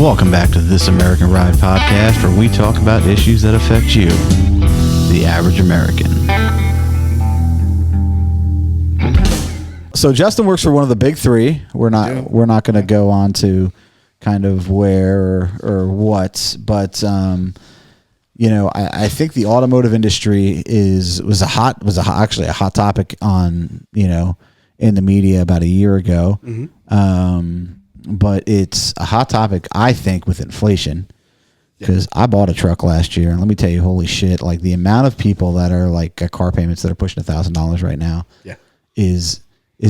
Welcome back to This American Ride podcast, where we talk about issues that affect you, the average American. So Justin works for one of the big three. We're not going to go on to kind of where or what, but I think the automotive industry was actually a hot topic on in the media about a year ago. Mm-hmm. But it's a hot topic, I think, with inflation, because I bought a truck last year, and let me tell you, holy shit! Like the amount of people that are like car payments that are pushing $1,000 right now, is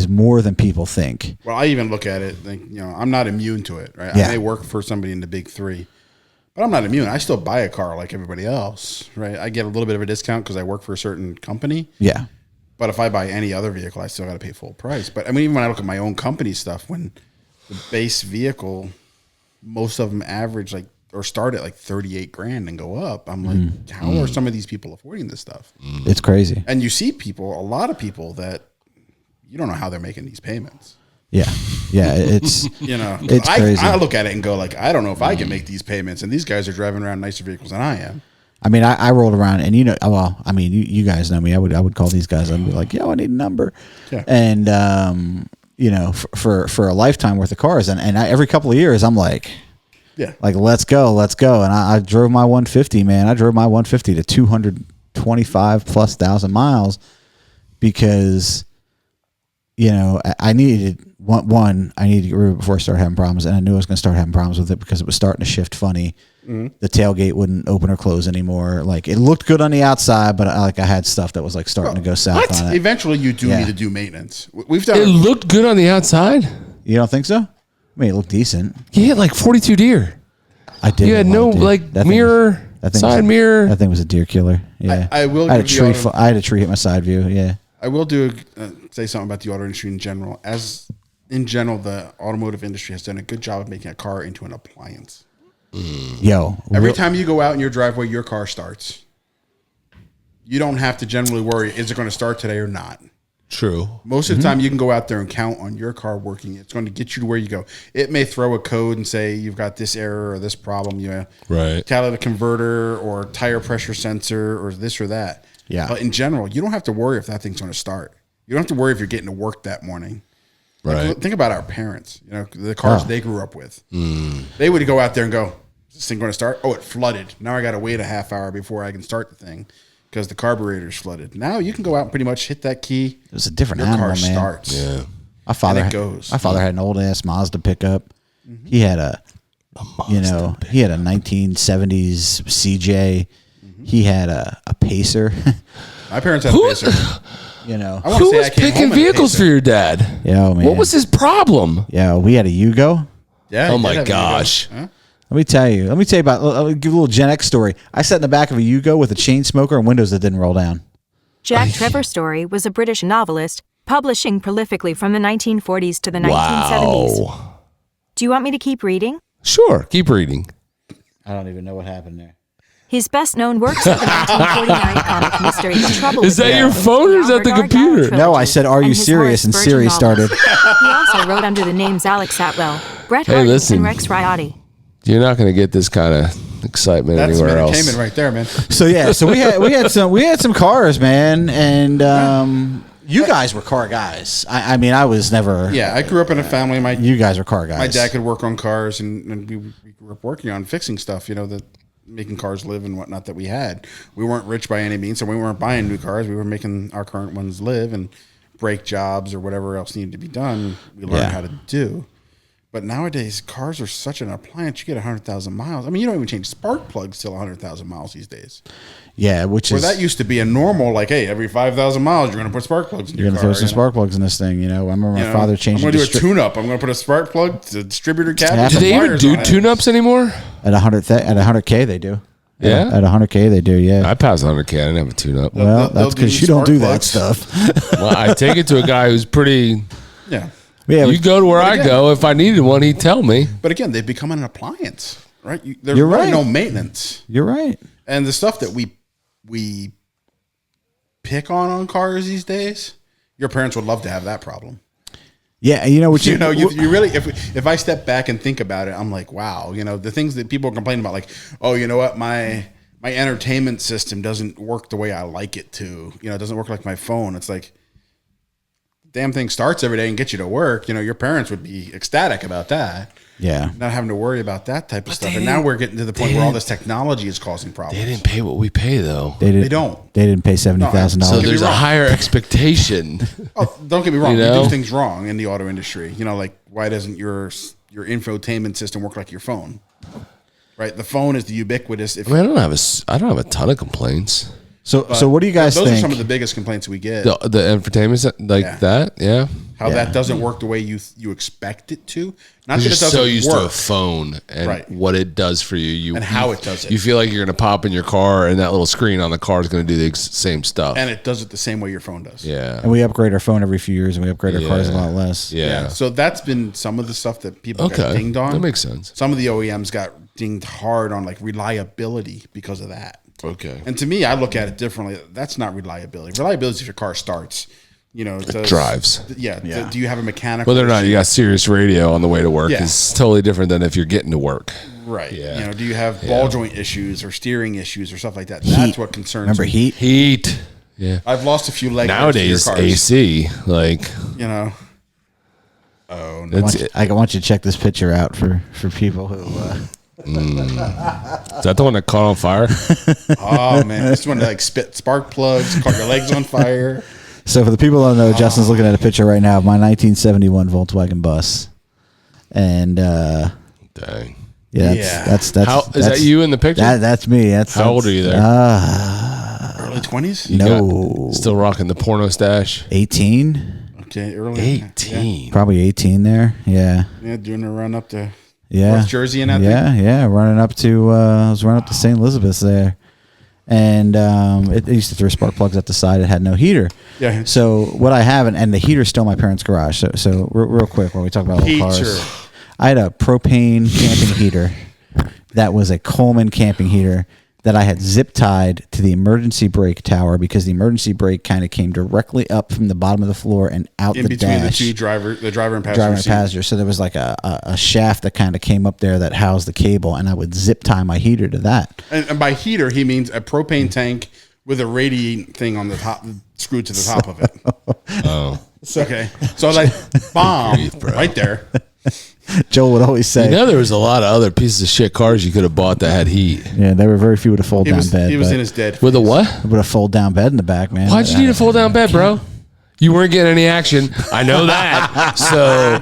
more than people think. Well, I even look at it, I'm not immune to it, right? Yeah. I may work for somebody in the big three, but I'm not immune. I still buy a car like everybody else, right? I get a little bit of a discount because I work for a certain company. Yeah. But if I buy any other vehicle, I still got to pay full price. But I mean, even when I look at my own company stuff, when the base vehicle, most of them average or start at like 38 grand and go up. I'm like, how are some of these people affording this stuff? It's crazy. And you see a lot of people that you don't know how they're making these payments. Yeah. It's it's crazy. I look at it and go like, I don't know if I can make these payments, and these guys are driving around nicer vehicles than I am. I mean, I rolled around, and you guys know me. I would call these guys. I'd be like, yo, I need a number, and for a lifetime worth of cars, and every couple of years, I'm like, let's go, and I drove my 150, man. I drove my 150 to 225 plus thousand miles because I needed I needed to get rid of it before I started having problems, and I knew I was going to start having problems with it because it was starting to shift funny. Mm-hmm. The tailgate wouldn't open or close anymore. Like it looked good on the outside, but I had stuff that was like starting to go south on it. Eventually, you do need to do maintenance. We've done. It looked good on the outside. You don't think so? I mean, it looked decent. You had like 42 deer. I did. You had no mirror, side mirror. That thing was a deer killer. Yeah, I will. I had a tree hit my side view. Yeah. I will say something about the auto industry in general. In general, the automotive industry has done a good job of making a car into an appliance. Yo, every time you go out in your driveway, your car starts. You don't have to generally worry, is it going to start today or not? True. Most of the time, you can go out there and count on your car working. It's going to get you to where you go. It may throw a code and say you've got this error or this problem. Catalytic converter or tire pressure sensor or this or that. Yeah. But in general, you don't have to worry if that thing's going to start. You don't have to worry if you're getting to work that morning. Right. Like, think about our parents. The cars they grew up with. They would go out there and go, "Is this thing going to start? Oh, it flooded. Now I got to wait a half hour before I can start the thing because the carburetor's flooded." Now you can go out and pretty much hit that key. It was a different animal, man. Starts. Yeah. My father had an old ass Mazda pickup. Mm-hmm. He had a 1970s CJ. Mm-hmm. He had a Pacer. My parents had a Pacer. Who was picking vehicles for your dad? Yeah, man. What was his problem? Yeah, we had a Yugo. Yeah. Oh my gosh. Huh? Let me tell you about. I'll give a little Gen X story. I sat in the back of a Yugo with a chain smoker and windows that didn't roll down. Jack Trevor Story was a British novelist, publishing prolifically from the 1940s to the 1970s. Wow. Do you want me to keep reading? Sure, keep reading. I don't even know what happened there. His best-known works are the 1949 comic mystery The Trouble Is that your phone or is that the computer? No, I said, "Are you serious?" And Siri started. He also wrote under the names Alex Satwell, Bret Hart, and Rex Riotti. You're not going to get this kind of excitement anywhere else. That's entertainment right there, man. So we had some cars, man, and you guys were car guys. I mean, I was never. Yeah, I grew up in a family. You guys were car guys. My dad could work on cars, and we grew up working on fixing stuff. That making cars live and whatnot that we had. We weren't rich by any means, so we weren't buying new cars. We were making our current ones live and brake jobs or whatever else needed to be done. We learned how to do. But nowadays, cars are such an appliance. You get 100,000 miles. I mean, you don't even change spark plugs till 100,000 miles these days. Yeah, where that used to be a normal, like, hey, every 5,000 miles, you're going to put spark plugs in your car. You're going to throw some spark plugs in this thing, I remember my father changing. I'm going to do a tune-up. I'm going to put a spark plug, the distributor cabinet. Do they even do tune-ups anymore? At 100K, they do. Yeah? At 100K, they do, yeah. I passed 100K. I didn't have a tune-up. Well, that's because you don't do that stuff. Well, I take it to a guy who's pretty... Yeah. Yeah, you go to where I go. If I needed one, he'd tell me. But again, they've become an appliance, right? There's really no maintenance. You're right. And the stuff that we pick on cars these days, your parents would love to have that problem. Yeah, you know what You really, if I step back and think about it, I'm like, wow, the things that people complain about, like, oh, you know what, my entertainment system doesn't work the way I like it to. It doesn't work like my phone. It's like, damn thing starts every day and gets you to work. Your parents would be ecstatic about that. Yeah. Not having to worry about that type of stuff. And now we're getting to the point where all this technology is causing problems. They didn't pay what we pay, though. They don't. They didn't pay $70,000. So there's a higher expectation. Oh, don't get me wrong. We do things wrong in the auto industry. Like, why doesn't your infotainment system work like your phone? Right? The phone is the ubiquitous. I don't have a ton of complaints. So what do you guys think? Those are some of the biggest complaints we get. The entertainment that, yeah. How that doesn't work the way you expect it to. Not that You're it doesn't so used to a work. phone and what it does for you, and how it does it. You feel like you're going to pop in your car, and that little screen on the car is going to do the same stuff. And it does it the same way your phone does. Yeah. And we upgrade our phone every few years, and we upgrade our cars a lot less. Yeah. So that's been some of the stuff that people got dinged on. That makes sense. Some of the OEMs got dinged hard on, like, reliability because of that. Okay. And to me, I look at it differently. That's not reliability. Reliability is if your car starts. It drives. Do you have a mechanical? Whether or not you got Sirius radio on the way to work Yeah. is totally different than if you're getting to work. Right. Yeah. Do you have ball joint issues or steering issues or stuff like that? That's what concerns Remember me. Heat. Yeah. I've lost a few leg Nowadays, to your cars. AC. Like. Oh, no. I want you to check this picture out for people who. Is that the one that caught on fire? Oh man, this one like spit spark plugs, caught your legs on fire. So for the people that don't know, Justin's looking at a picture right now of my 1971 Volkswagen bus, and Dang. that's How is that you in the picture? That's me. How old are you there? Early 20s? No, Still rocking the porno stash. 18. Okay, early 18. Probably 18 there. Yeah. Yeah, doing a run up to Yeah. North Jersey and that Yeah, running up to I was running up to St. Elizabeth's there. And it used to throw spark plugs at the side. It had no heater. Yeah. So what I have, and the heater's still in my parents' garage. So real quick, when we talk about old cars, I had a propane camping heater that was a Coleman camping heater that I had zip tied to the emergency brake tower because the emergency brake kind of came directly up from the bottom of the floor and out in the between dash. the driver and passenger. Driver and passenger. So there was like a shaft that kind of came up there that housed the cable, and I would zip tie my heater to that. And by heater, he means a propane tank with a radiating thing on the top, screwed to the top of it. Oh. It's okay. So like, bomb, right there. Joel would always say, There was a lot of other pieces of shit cars you could have bought that had heat. yeah, there were very few with a fold down bed. He was in his dead. With a what? With a fold down bed in the back, man. Why'd you need a fold down bed, bro? You weren't getting any action. I know that. So,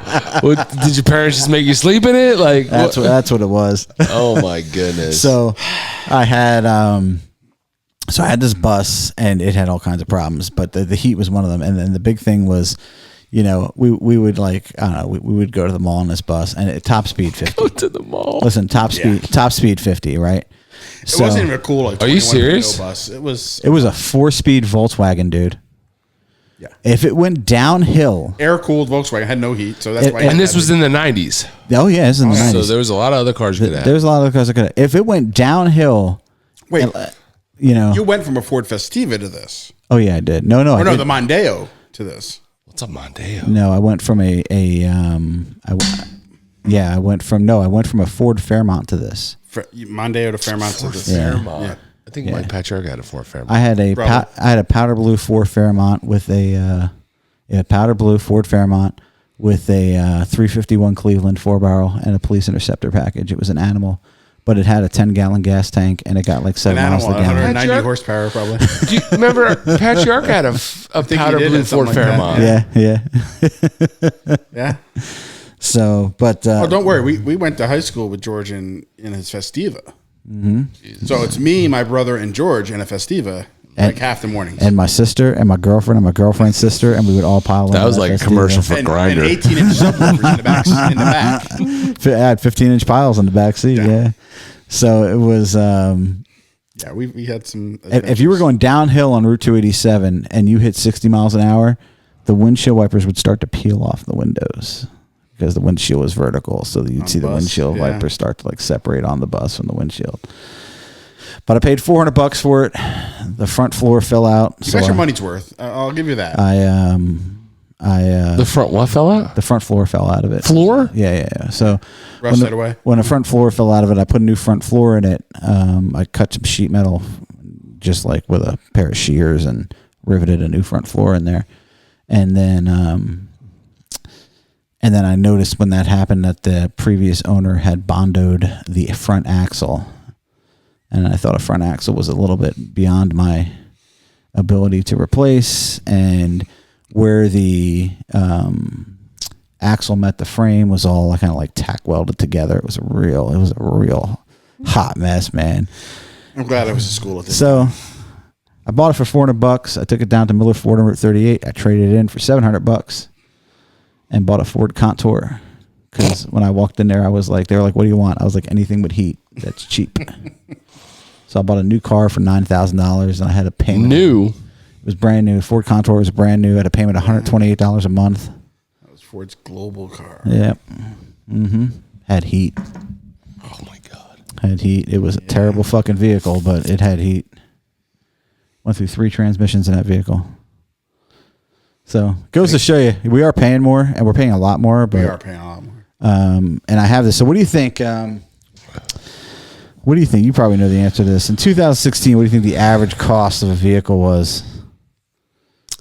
did your parents just make you sleep in it? Like That's what it was. Oh my goodness. So I had this bus, and it had all kinds of problems, but the heat was one of them. And then the big thing was, we would like, I don't know, we would go to the mall on this bus, and at top speed 50. Go to the mall. Listen, top speed 50, right? It wasn't even a cool. Like, are you serious? Bus. It was a 4-speed Volkswagen, dude. Yeah. If it went downhill, air cooled Volkswagen, had no heat, so that's why. And this was in the 90s. Oh yeah, it's in the 90s. So there was a lot of other cars you could have. There's a lot of cars that could. If it went downhill, Wait, you went from a Ford Festiva to this. Oh yeah, I did. No, Or I no, did. the Mondeo to this. What's up, Mondeo? No, I went from I went from a Ford Fairmont to this. Mondeo to Fairmont to this. Fairmont. Yeah. I think Mike Patriarch had a Ford Fairmont. I had a powder blue Ford Fairmont with a powder blue Ford Fairmont with a 351 Cleveland 4-barrel and a police interceptor package. It was an animal, but it had a 10-gallon gas tank, and it got like 7 miles a gallon. 190 horsepower probably. Do you remember Patriarch had a powder blue Ford Fairmont? Yeah. Yeah. So, but don't worry. We went to high school with George in his Festiva. Mm-hmm. So it's me, my brother, and George in a Festiva, like half the mornings. And my sister and my girlfriend and my girlfriend's sister, and we would all pile in. That was like a commercial for Grindr. And 18-inch subwoofers in the back. I had 15-inch piles in the back seat. Yeah. So it was. Yeah, we had some. If you were going downhill on Route 287 and you hit 60 miles an hour, the windshield wipers would start to peel off the windows because the windshield was vertical. So you'd see the windshield wipers start to like separate on the bus from the windshield. But I paid $400 for it. The front floor fell out. You got your money's worth. I'll give you that. The front what fell out? The front floor fell out of it. Floor? Yeah. So Rusted away. When the front floor fell out of it, I put a new front floor in it. I cut some sheet metal, just like with a pair of shears, and riveted a new front floor in there. And then I noticed when that happened that the previous owner had bondoed the front axle, and I thought a front axle was a little bit beyond my ability to replace, and where the axle met the frame was all kind of like tack welded together. It was a real hot mess, man. I'm glad I was at school at this. So I bought it for $400. I took it down to Miller Ford on Route 38. I traded it in for $700 and bought a Ford Contour. Because when I walked in there, they were like, "What do you want?" I was like, "Anything but heat. That's cheap." So I bought a new car for $9,000, and I had a payment. New? It was brand new. Ford Contour was brand new. I had a payment of $128 a month. That was Ford's global car. Yep. Had heat. Oh my God. Had heat. It was a terrible fucking vehicle, but it had heat. Went through 3 transmissions in that vehicle. So goes to show you, we are paying more, and we're paying a lot more. But We are paying a lot more. and I have this. So what do you think? What do you think? You probably know the answer to this. In 2016, what do you think the average cost of a vehicle was?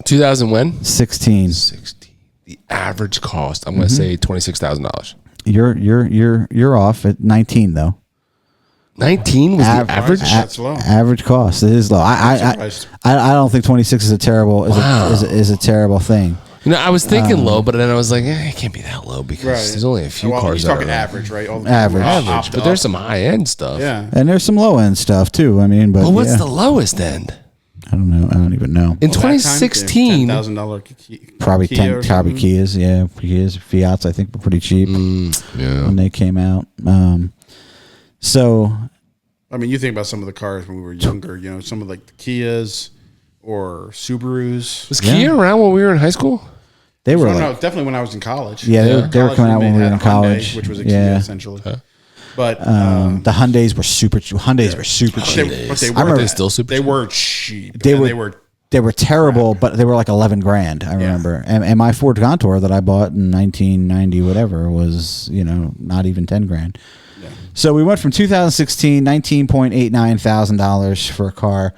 2000 when? 16. 60. The average cost, I'm going to say $26,000. You're off at 19 though. 19 was the average? That's low. Average cost. It is low. I don't think 26 is a terrible is a terrible thing. You know, I was thinking low, but then I was like, it can't be that low because there's only a few cars. He's that talking are average, right? Average. but there's some high end stuff. Yeah. And there's some low end stuff too. I mean, but Well, what's the lowest end? I don't know. I don't even know. In 2016, $10,000 Probably Kia 10. or Probably something. Kias. Yeah, Kias. Fiats. I think were pretty cheap when they came out. So I mean, you think about some of the cars when we were younger. You know, some of like the Kias or Subarus. was Kia around when we were in high school? they were No, like, definitely when I was in college. yeah, they were College, coming out when we were had in a Hyundai, college, which was a yeah. Kia essentially. But the Hyundais were super. Hyundais were super cheap. they I were remember they still super they cheap? were cheap. They and were- They were terrible, but they were like $11,000. I remember, and my Ford Contour that I bought in 1990, whatever, was not even $10,000. Yeah. So we went from 2016, $19,899 for a car.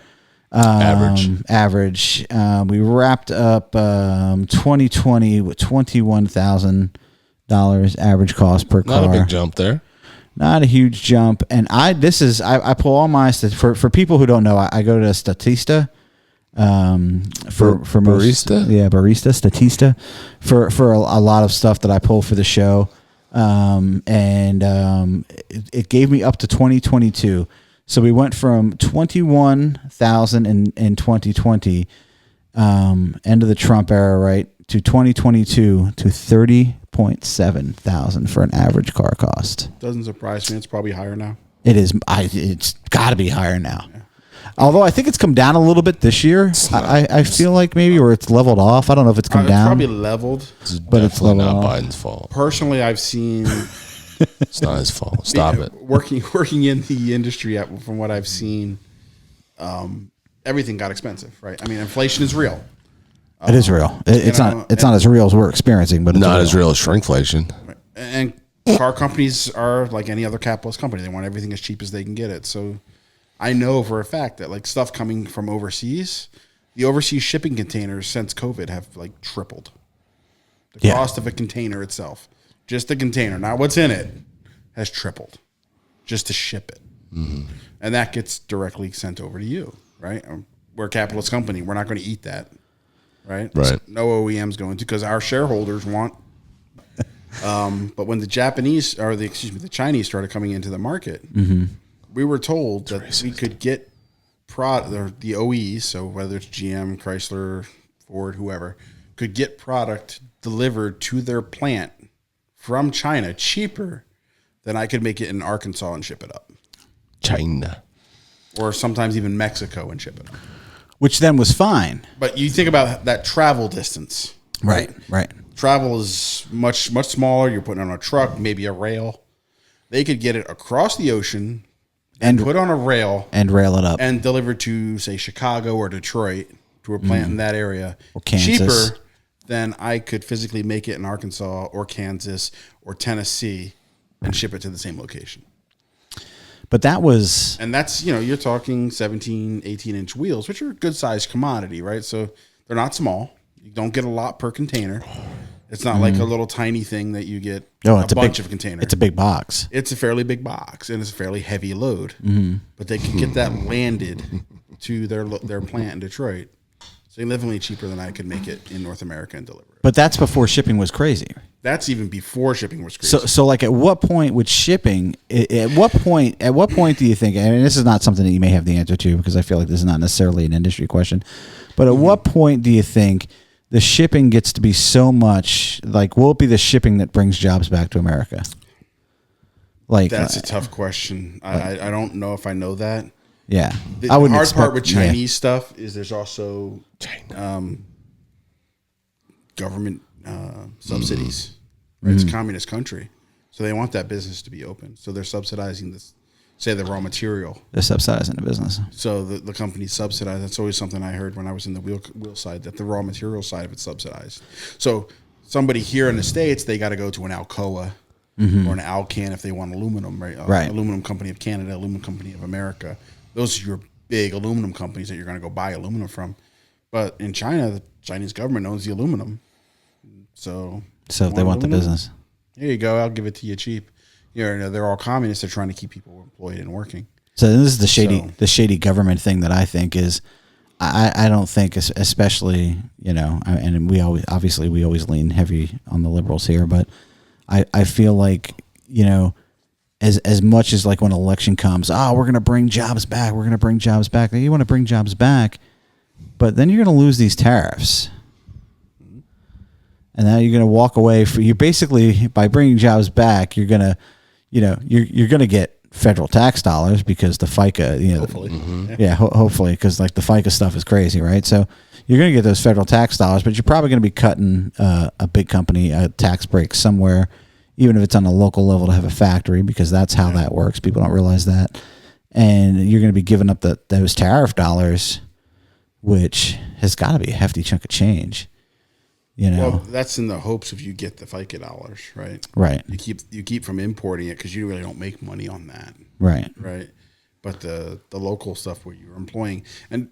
Average. We wrapped up 2020 with $21,000 average cost per car. Not a big jump there. Not a huge jump. And I pull all my for people who don't know, I go to Statista. For Barista? Statista for a lot of stuff that I pull for the show. It gave me up to 2022. So we went from 21,000 in 2020, end of the Trump era, right, to 2022 to 30.7 thousand for an average car cost. Doesn't surprise me. It's probably higher now. It is. It's got to be higher now. Yeah. Although I think it's come down a little bit this year. I feel like maybe, or it's leveled off. I don't know if it's come down. It's probably leveled. But it's Definitely leveled not off. Biden's fault. Personally, I've seen It's not his fault. Stop it. working in the industry. From what I've seen, everything got expensive. Right? I mean, inflation is real. It is real. It's not as real as we're experiencing, but it's Not as real as shrinkflation. And car companies are like any other capitalist company. They want everything as cheap as they can get it. So I know for a fact that like stuff coming from overseas, the overseas shipping containers since COVID have like tripled. The cost of a container itself, just the container, not what's in it, has tripled just to ship it. Mm-hmm. And that gets directly sent over to you, right? We're a capitalist company. We're not going to eat that, right? Right. So no OEM's going to, because our shareholders want. But when the the Chinese started coming into the market, we were told that we could get the OEs, so whether it's GM, Chrysler, Ford, whoever, could get product delivered to their plant from China cheaper than I could make it in Arkansas and ship it up. China. Or sometimes even Mexico and ship it up. which then was fine. But you think about that travel distance. Right. Travel is much smaller. You're putting on a truck, maybe a rail. They could get it across the ocean and put on a rail and rail it up and deliver to, say, Chicago or Detroit, to a plant in that area, or Kansas. cheaper than I could physically make it in Arkansas or Kansas or Tennessee and ship it to the same location. But that was, And that's, you're talking 17, 18-inch wheels, which are a good-sized commodity, right? So they're not small. You don't get a lot per container. It's not like a little tiny thing that you get a bunch of containers. It's a big box. It's a fairly big box, and it's a fairly heavy load. But they can get that landed to their plant in Detroit significantly cheaper than I could make it in North America and deliver it. But that's before shipping was crazy. That's even before shipping was crazy. So like at what point with shipping, at what point do you think, and this is not something that you may have the answer to because I feel like this is not necessarily an industry question, but at what point do you think the shipping gets to be so much, like, will it be the shipping that brings jobs back to America? Like, that's a tough question. I don't know if I know that. Yeah. The hard part with Chinese stuff is there's also government subsidies. Right? It's a communist country. So they want that business to be open. So they're subsidizing this, say, the raw material. They're subsidizing the business. So the company's subsidized. That's always something I heard when I was in the wheel side, that the raw material side of it's subsidized. So somebody here in the States, they got to go to an Alcoa or an Alcan if they want aluminum, right? Right. Aluminum Company of Canada, Aluminum Company of America. Those are your big aluminum companies that you're going to go buy aluminum from. But in China, the Chinese government owns the aluminum. So if they want the business. Here you go. I'll give it to you cheap. They're all communists. They're trying to keep people employed and working. So this is the shady government thing that I think is, I don't think, especially, and we always lean heavy on the liberals here, but I feel like, as much as like when election comes, we're going to bring jobs back. We're going to bring jobs back. You want to bring jobs back, but then you're going to lose these tariffs. And now you're going to walk away you basically, by bringing jobs back, you're going to, you're going to get federal tax dollars because the FICA, Hopefully. Hopefully, because like the FICA stuff is crazy, right? So you're going to get those federal tax dollars, but you're probably going to be cutting a big company a tax break somewhere, even if it's on a local level to have a factory, because that's how that works. People don't realize that. And you're going to be giving up those tariff dollars, which has got to be a hefty chunk of change. Well, that's in the hopes of you get the FICA dollars, right? Right. You keep from importing it because you really don't make money on that. Right. Right. But the local stuff where you're employing, and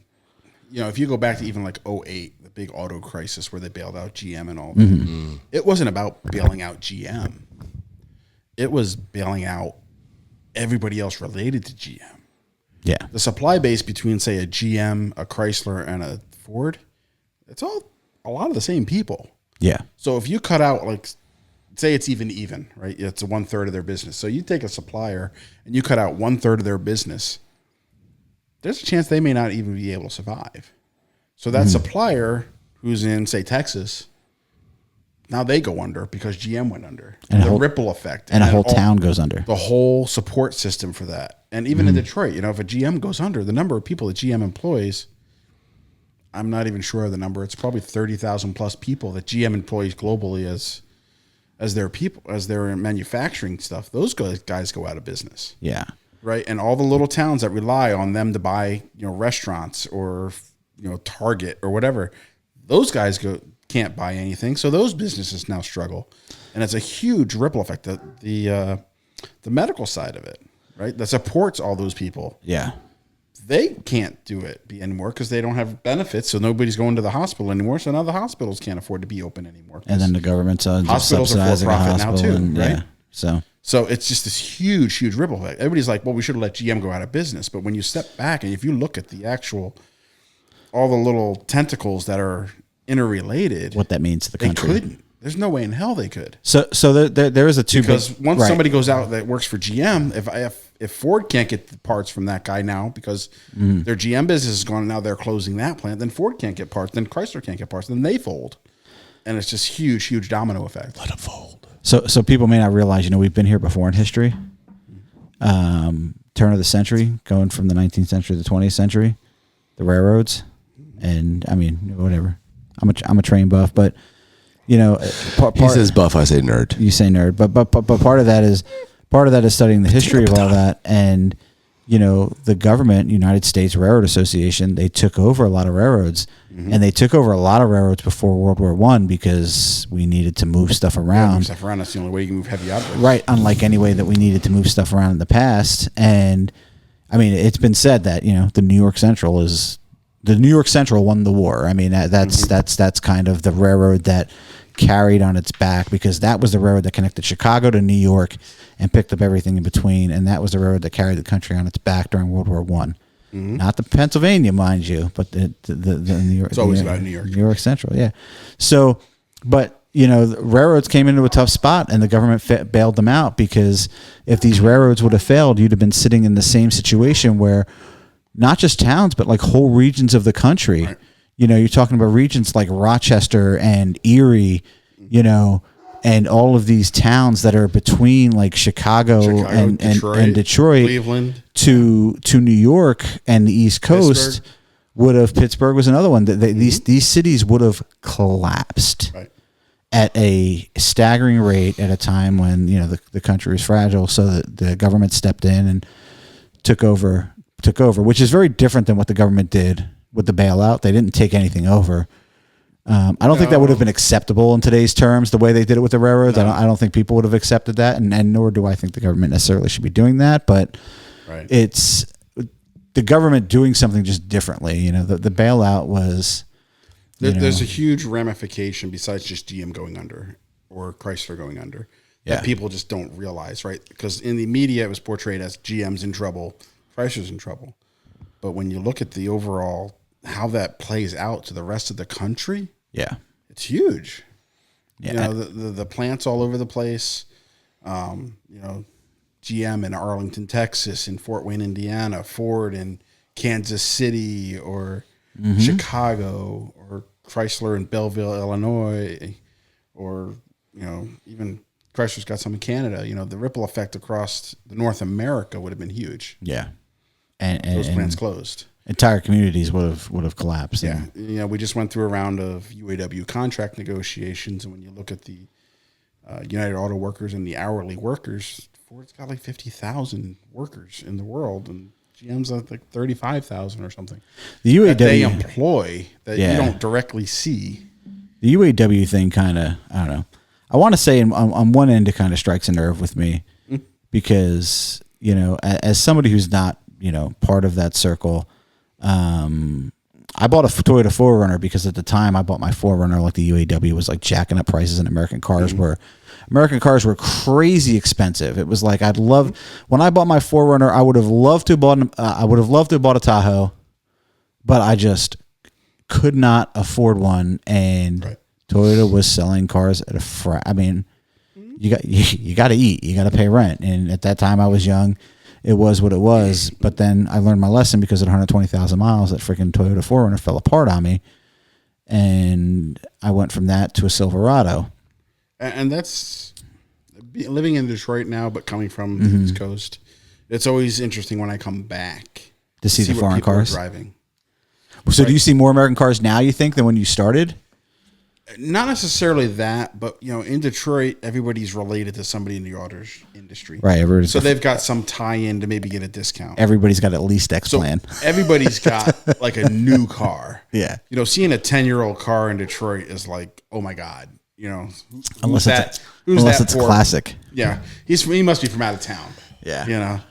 if you go back to even like 2008, the big auto crisis where they bailed out GM and all that, it wasn't about bailing out GM. It was bailing out everybody else related to GM. Yeah. The supply base between, say, a GM, a Chrysler, and a Ford, it's all a lot of the same people. Yeah. So if you cut out, like, say it's even, right? It's 1/3 of their business. So you take a supplier and you cut out 1/3 of their business, there's a chance they may not even be able to survive. So that supplier who's in, say, Texas, now they go under because GM went under. And the ripple effect. And a whole town goes under. The whole support system for that. And even in Detroit, if a GM goes under, the number of people that GM employs, I'm not even sure of the number. It's probably 30,000 plus people that GM employs globally as their people, as their manufacturing stuff. Those guys go out of business. Yeah. Right. And all the little towns that rely on them to buy, restaurants or, Target or whatever, those guys can't buy anything. So those businesses now struggle. And it's a huge ripple effect. The medical side of it, right? That supports all those people. Yeah. They can't do it anymore because they don't have benefits. So nobody's going to the hospital anymore. So now the hospitals can't afford to be open anymore. And then the government's hospitals are for profit now too, right? Yeah. So it's just this huge ripple effect. Everybody's like, well, we should have let GM go out of business. But when you step back and if you look at all the little tentacles that are interrelated, what that means to the country, they couldn't. There's no way in hell they could. So there is a because once somebody goes out that works for GM, if Ford can't get the parts from that guy now because their GM business is gone and now they're closing that plant, then Ford can't get parts, then Chrysler can't get parts, then they fold, and it's just huge domino effect. Let it fold. So people may not realize, we've been here before in history. Turn of the century, going from the 19th century to the 20th century, the railroads, and I mean whatever. I'm a train buff, but. He says buff, I say nerd. You say nerd, but part of that is studying the history of all that, and the government, United States Railroad Association, they took over a lot of railroads, And they took over a lot of railroads before World War I because we needed to move stuff around. Move stuff around. That's the only way you can move heavy objects. Right, unlike any way that we needed to move stuff around in the past. And I mean, it's been said that, the New York Central won the war. I mean, that's kind of the railroad that carried on its back, because that was the railroad that connected Chicago to New York and picked up everything in between. And that was the railroad that carried the country on its back during World War I. Not the Pennsylvania, mind you, but the New York. It's always about New York. New York Central, yeah. So, but the railroads came into a tough spot, and the government bailed them out, because if these railroads would have failed, you'd have been sitting in the same situation where not just towns, but like whole regions of the country. Right. You're talking about regions like Rochester and Erie, and all of these towns that are between like Chicago and Detroit, Cleveland, to New York and the East Coast. Pittsburgh was another one. These cities would have collapsed at a staggering rate at a time when the country was fragile. So the government stepped in and took over, which is very different than what the government did with the bailout. They didn't take anything over. I don't think that would have been acceptable in today's terms, the way they did it with the railroads. I don't think people would have accepted that, and nor do I think the government necessarily should be doing that. But it's the government doing something just differently. The bailout was... There's a huge ramification besides just GM going under or Chrysler going under that people just don't realize, right? Because in the media, it was portrayed as GM's in trouble, Chrysler's in trouble. But when you look at the overall, how that plays out to the rest of the country... Yeah, it's huge. Yeah, the plants all over the place. GM in Arlington, Texas, in Fort Wayne, Indiana, Ford in Kansas City, or Chicago, or Chrysler in Belleville, Illinois, or even Chrysler's got some in Canada. The ripple effect across North America would have been huge. Yeah, and those plants closed. Entire communities would have collapsed. Yeah. We just went through a round of UAW contract negotiations, and when you look at the United Auto Workers and the hourly workers, Ford's got like 50,000 workers in the world, and GM's like 35,000 or something. The UAW that they employ that you don't directly see. The UAW thing kind of, I don't know. I want to say on one end it kind of strikes a nerve with me because as somebody who's not part of that circle. I bought a Toyota 4Runner because at the time I bought my 4Runner, like the UAW was like jacking up prices, and American cars were crazy expensive. It was like when I bought my 4Runner, I would have loved to have bought a Tahoe, but I just could not afford one, and Toyota was selling cars at I mean, you got to eat, you got to pay rent, and at that time I was young. It was what it was, but then I learned my lesson because at 120,000 miles, that freaking Toyota 4Runner fell apart on me, and I went from that to a Silverado. And that's living in Detroit now, but coming from the East Coast. It's always interesting when I come back to see the foreign cars driving. So, do you see more American cars now, you think, than when you started? Not necessarily that, but in Detroit, everybody's related to somebody in the auto industry, right? So they've got some tie-in to maybe get a discount. Everybody's got at least X plan. Everybody's got like a new car. Yeah, seeing a 10-year-old car in Detroit is like, oh my god, unless it's classic. Yeah, he must be from out of town. Yeah,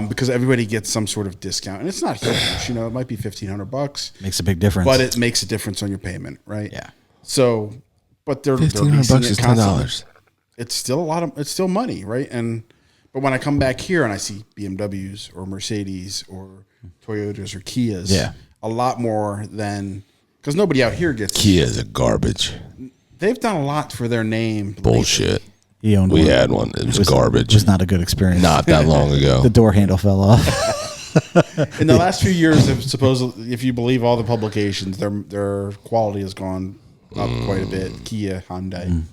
because everybody gets some sort of discount, and it's not huge. It might be $1,500. Makes a big difference, but it makes a difference on your payment, right? Yeah. So, but they're $1,500 is $10. It's still it's still money, right? But when I come back here and I see BMWs or Mercedes or Toyotas or Kias, a lot more than because nobody out here gets Kias are garbage. They've done a lot for their name. Bullshit. He owned we one. had one. It was garbage. It was not a good experience. Not that long ago. The door handle fell off. In the last few years, if you believe all the publications, their quality has gone up quite a bit. Kia, Hyundai,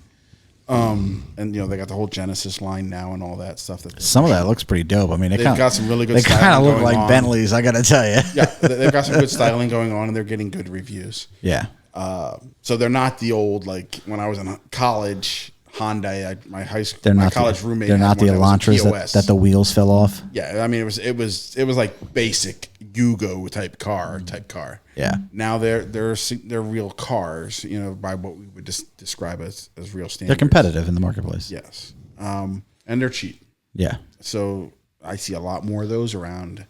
and they got the whole Genesis line now and all that stuff. Some of that looks pretty dope. I mean, they've got some really good. They kind of look like on. Bentleys. I got to tell you. Yeah, they've got some good styling going on, and they're getting good reviews. Yeah. So they're not the old like when I was in college Hyundai. My They're my not college the, roommate. They're had not the one that was a Elantras POS. that the wheels fell off. Yeah, I mean it was like basic Yugo type car. Yeah. Now they're real cars, you know, by what we would describe as real standards. They're competitive in the marketplace. Yes, and they're cheap. Yeah. So I see a lot more of those around.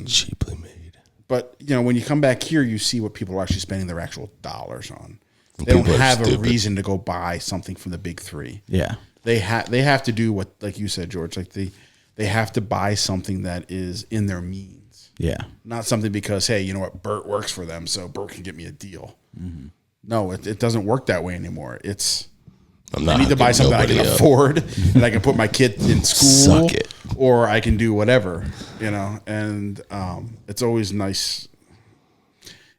Cheaply made. But you know, when you come back here, you see what people are actually spending their actual dollars on. They don't People are have a stupid. reason to go buy something from the big three. Yeah. They have to do what, like you said, George. Like they have to buy something that is in their means. Yeah. Not something because, hey, you know what, Bert works for them, so Bert can get me a deal. Mm-hmm. No, it doesn't work that way anymore. It's I need to buy something I can afford, and I can put my kid in school, Suck it. or I can do whatever, you know. And it's always nice.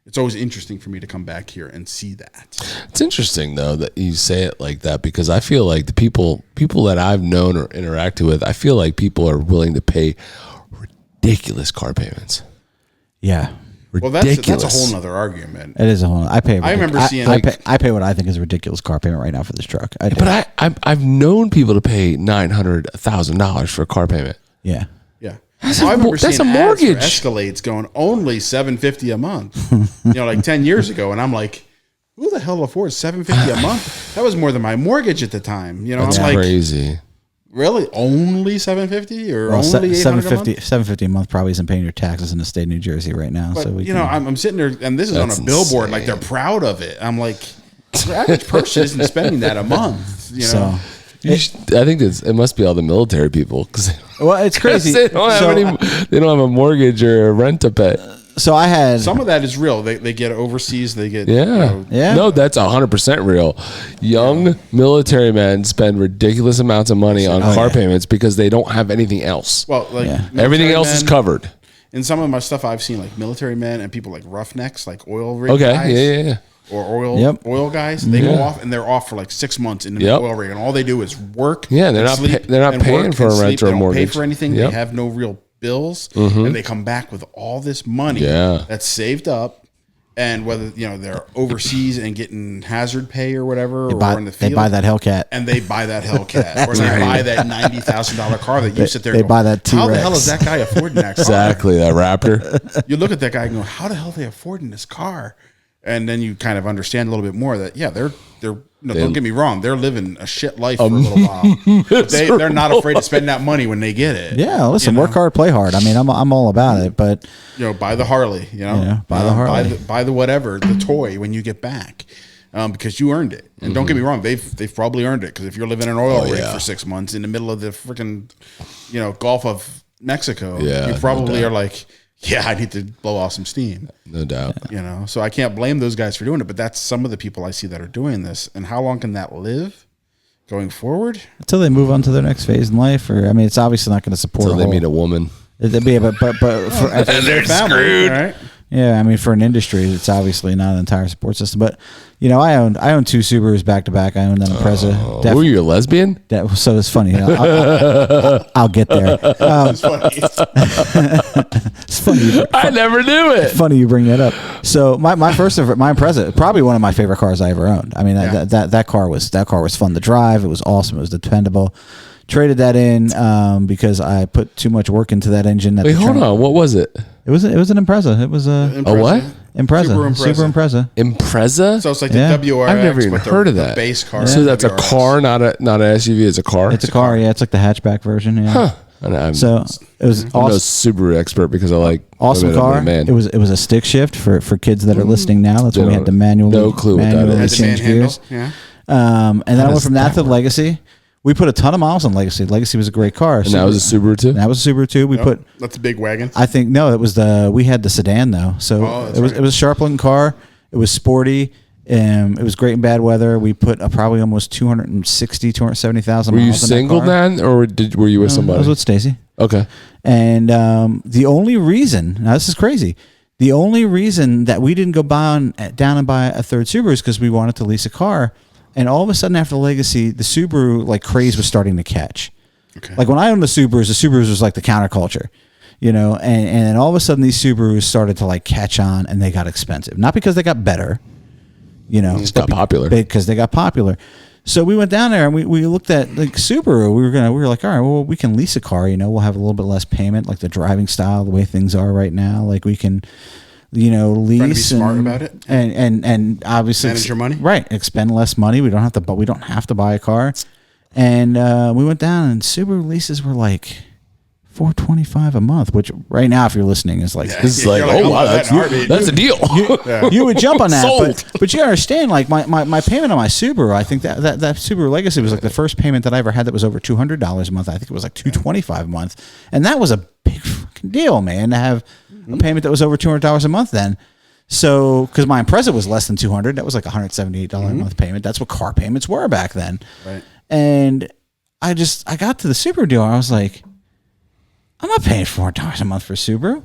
It's always interesting for me to come back here and see that. It's interesting though that you say it like that, because I feel like the people that I've known or interacted with, I feel like people are willing to pay ridiculous car payments. Yeah. Well, Ridiculous. that's a whole nother argument. It is a whole. I pay. I remember seeing, I pay what I think is a ridiculous car payment right now for this truck. I do. But I've known people to pay $900, $1,000 for a car payment. Yeah. Yeah. That's I remember that's seeing a ads for mortgage. Escalades going only $750 a month. You know, like 10 years ago, and I'm like, who the hell affords $750 a month? That was more than my mortgage at the time. You know, That's I'm like, crazy. really, only $750 or Well, only $800 $750 a month probably isn't paying your taxes in the state of New Jersey right now. But so we you know, I'm sitting there, and this is on That's a billboard. Like insane. they're proud of it. I'm like, the average person isn't spending that a month. You know, I think it must be all the military people, because well, it's crazy. they don't have a mortgage or a rent to pay. So I had some of that is real. They get overseas. They get Yeah. No, that's 100% real. Young military men spend ridiculous amounts of money on car payments because they don't have anything else. Well, like Everything military else is men- covered. In some of my stuff, I've seen like military men and people like roughnecks, like oil rig Okay, guys, yeah. or Yep. oil guys. They go off and they're off for like 6 months in the Yep. oil rig, and all they do is work. Yeah, they're and not sleep they're not and paying work for and a rent sleep. or a They don't mortgage. pay for anything. Yep. They have no real bills, and they come back with all this money Yeah. that's saved up. And whether they're overseas and getting hazard pay or whatever, or in the field, they buy that Hellcat. and they buy that Hellcat, or they buy that $90,000 car that you sit there. they and go, buy that How the T-Rex. hell is that guy affording that car? Exactly, that Raptor. You look at that guy and go, "How the hell are they affording this car?" And then you kind of understand a little bit more that they're don't get me wrong, they're living a shit life for a little while. But they're not afraid to spend that money when they get it. Yeah, listen, work hard, play hard. I mean, I'm all about it, but Buy the Harley. buy the Harley. buy the whatever, the toy when you get back. Because you earned it, and don't get me wrong, they've probably earned it. Because if you're living in an oil rig for 6 months in the middle of the freaking, Gulf of Mexico, Yeah, you no probably doubt. are like, yeah, I need to blow off some steam. No doubt. So I can't blame those guys for doing it, but that's some of the people I see that are doing this. And how long can that live going forward? until they move on to their next phase in life, or I mean, it's obviously not going to support. So a they whole- meet a woman. but for, And they're screwed. Right? yeah, I mean, for an industry, it's obviously not an entire support system. But I own two Subarus back to back. I own an Impreza. Were you a lesbian? So it's funny. I'll get there. It's funny. It's funny. I never knew it. Funny you bring that up. So my Impreza, probably one of my favorite cars I ever owned. I mean, that car was fun to drive. It was awesome. It was dependable. Traded that in because I put too much work into that engine. Wait, hold on. What was it? It was an Impreza. It was a A what? Impreza. Super Impreza. Impreza? So it's like Yeah. the WRX. I've never even but heard of the that. base car. So that's a WRX. car, not an SUV. It's a car. It's a car. Yeah, it's like the hatchback version. Yeah. Huh. And I'm, So it was I'm no awesome. Subaru expert because I like Awesome women, I'm car. a man. It was a stick shift for kids that are listening now. That's They when we don't- had to manually no clue what that manually is. Has a change manhandle. gears. Yeah. And then I went does from that that to Legacy. We put a ton of miles on Legacy. Legacy was a great car. and that was a Subaru too. That was a Subaru too. We put. That's a big wagon. I think no, it was we had the sedan though. So that's it was right. it was a sharp looking car. It was sporty. It was great in bad weather. We put probably almost 270,000 Were miles you on that single car. then, or were you with I somebody? was with Stacy. Okay. And the only reason, now this is crazy, the only reason that we didn't go down and buy a third Subaru is because we wanted to lease a car. And all of a sudden after the Legacy, the Subaru craze was starting to catch. Okay. Like when I owned the Subarus was like the counterculture, and then all of a sudden these Subarus started to catch on and they got expensive. Not because they got better, Just got popular. because they got popular. So we went down there and we looked at like Subaru. We were like, all right, well, we can lease a car. We'll have a little bit less payment, like the driving style, the way things are right now. Like we can, lease. Trying to be smart about it. And obviously Manage your money. right? Expend less money. We don't have to buy a car. And we went down and Subaru leases were like $425 a month, which right now, if you're listening, is like This is like, oh wow, that's a deal. you would jump on that, Sold. but you understand, like my payment on my Subaru, I think that Subaru Legacy was like the first payment that I ever had that was over $200 a month. I think it was like $225 a month, and that was a big fucking deal, man, to have a payment that was over $200 a month then. So, because my Impreza was less than $200, that was like $178 a month payment. That's what car payments were back then. Right. And I got to the Subaru dealer. I was like, I'm not paying $400 a month for a Subaru.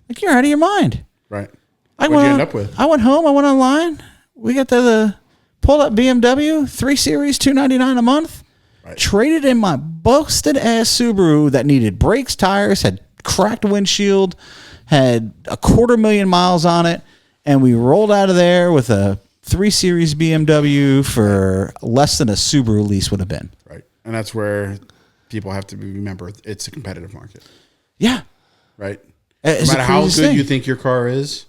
Like, you're out of your mind. Right. What'd you end up with? I went home. I went online. We got the pulled up BMW 3 Series, $299 a month. Right. Traded in my busted ass Subaru that needed brakes, tires, had cracked windshield, had 250,000 miles on it, and we rolled out of there with a 3 Series BMW for less than a Subaru lease would have been. Right. And that's where people have to remember it's a competitive market. Yeah. Right. It's No the matter how good craziest thing. you think your car is,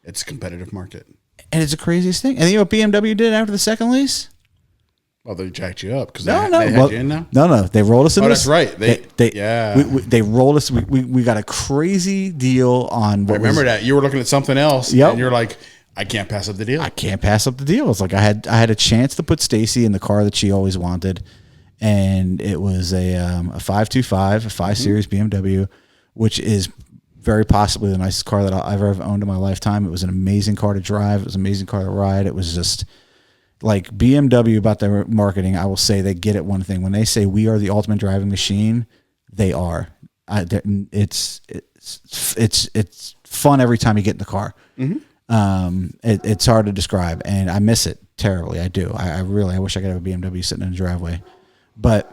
it's a competitive market. And it's the craziest thing. And you know what BMW did after the second lease? Well, they jacked you up because No. they had Well, you in now. No. They rolled us in. Oh, that's right. Yeah. They rolled us. We got a crazy deal on. I remember that you were looking at something else, Yep. and you're like, I can't pass up the deal. I can't pass up the deal. It's like I had a chance to put Stacy in the car that she always wanted, and it was a 525, a 5 Series BMW, which is very possibly the nicest car that I've ever owned in my lifetime. It was an amazing car to drive. It was an amazing car to ride. It was just like BMW about their marketing. I will say they get at one thing. When they say we are the ultimate driving machine, they are. It's fun every time you get in the car. It's hard to describe, and I miss it terribly. I do. I wish I could have a BMW sitting in the driveway, but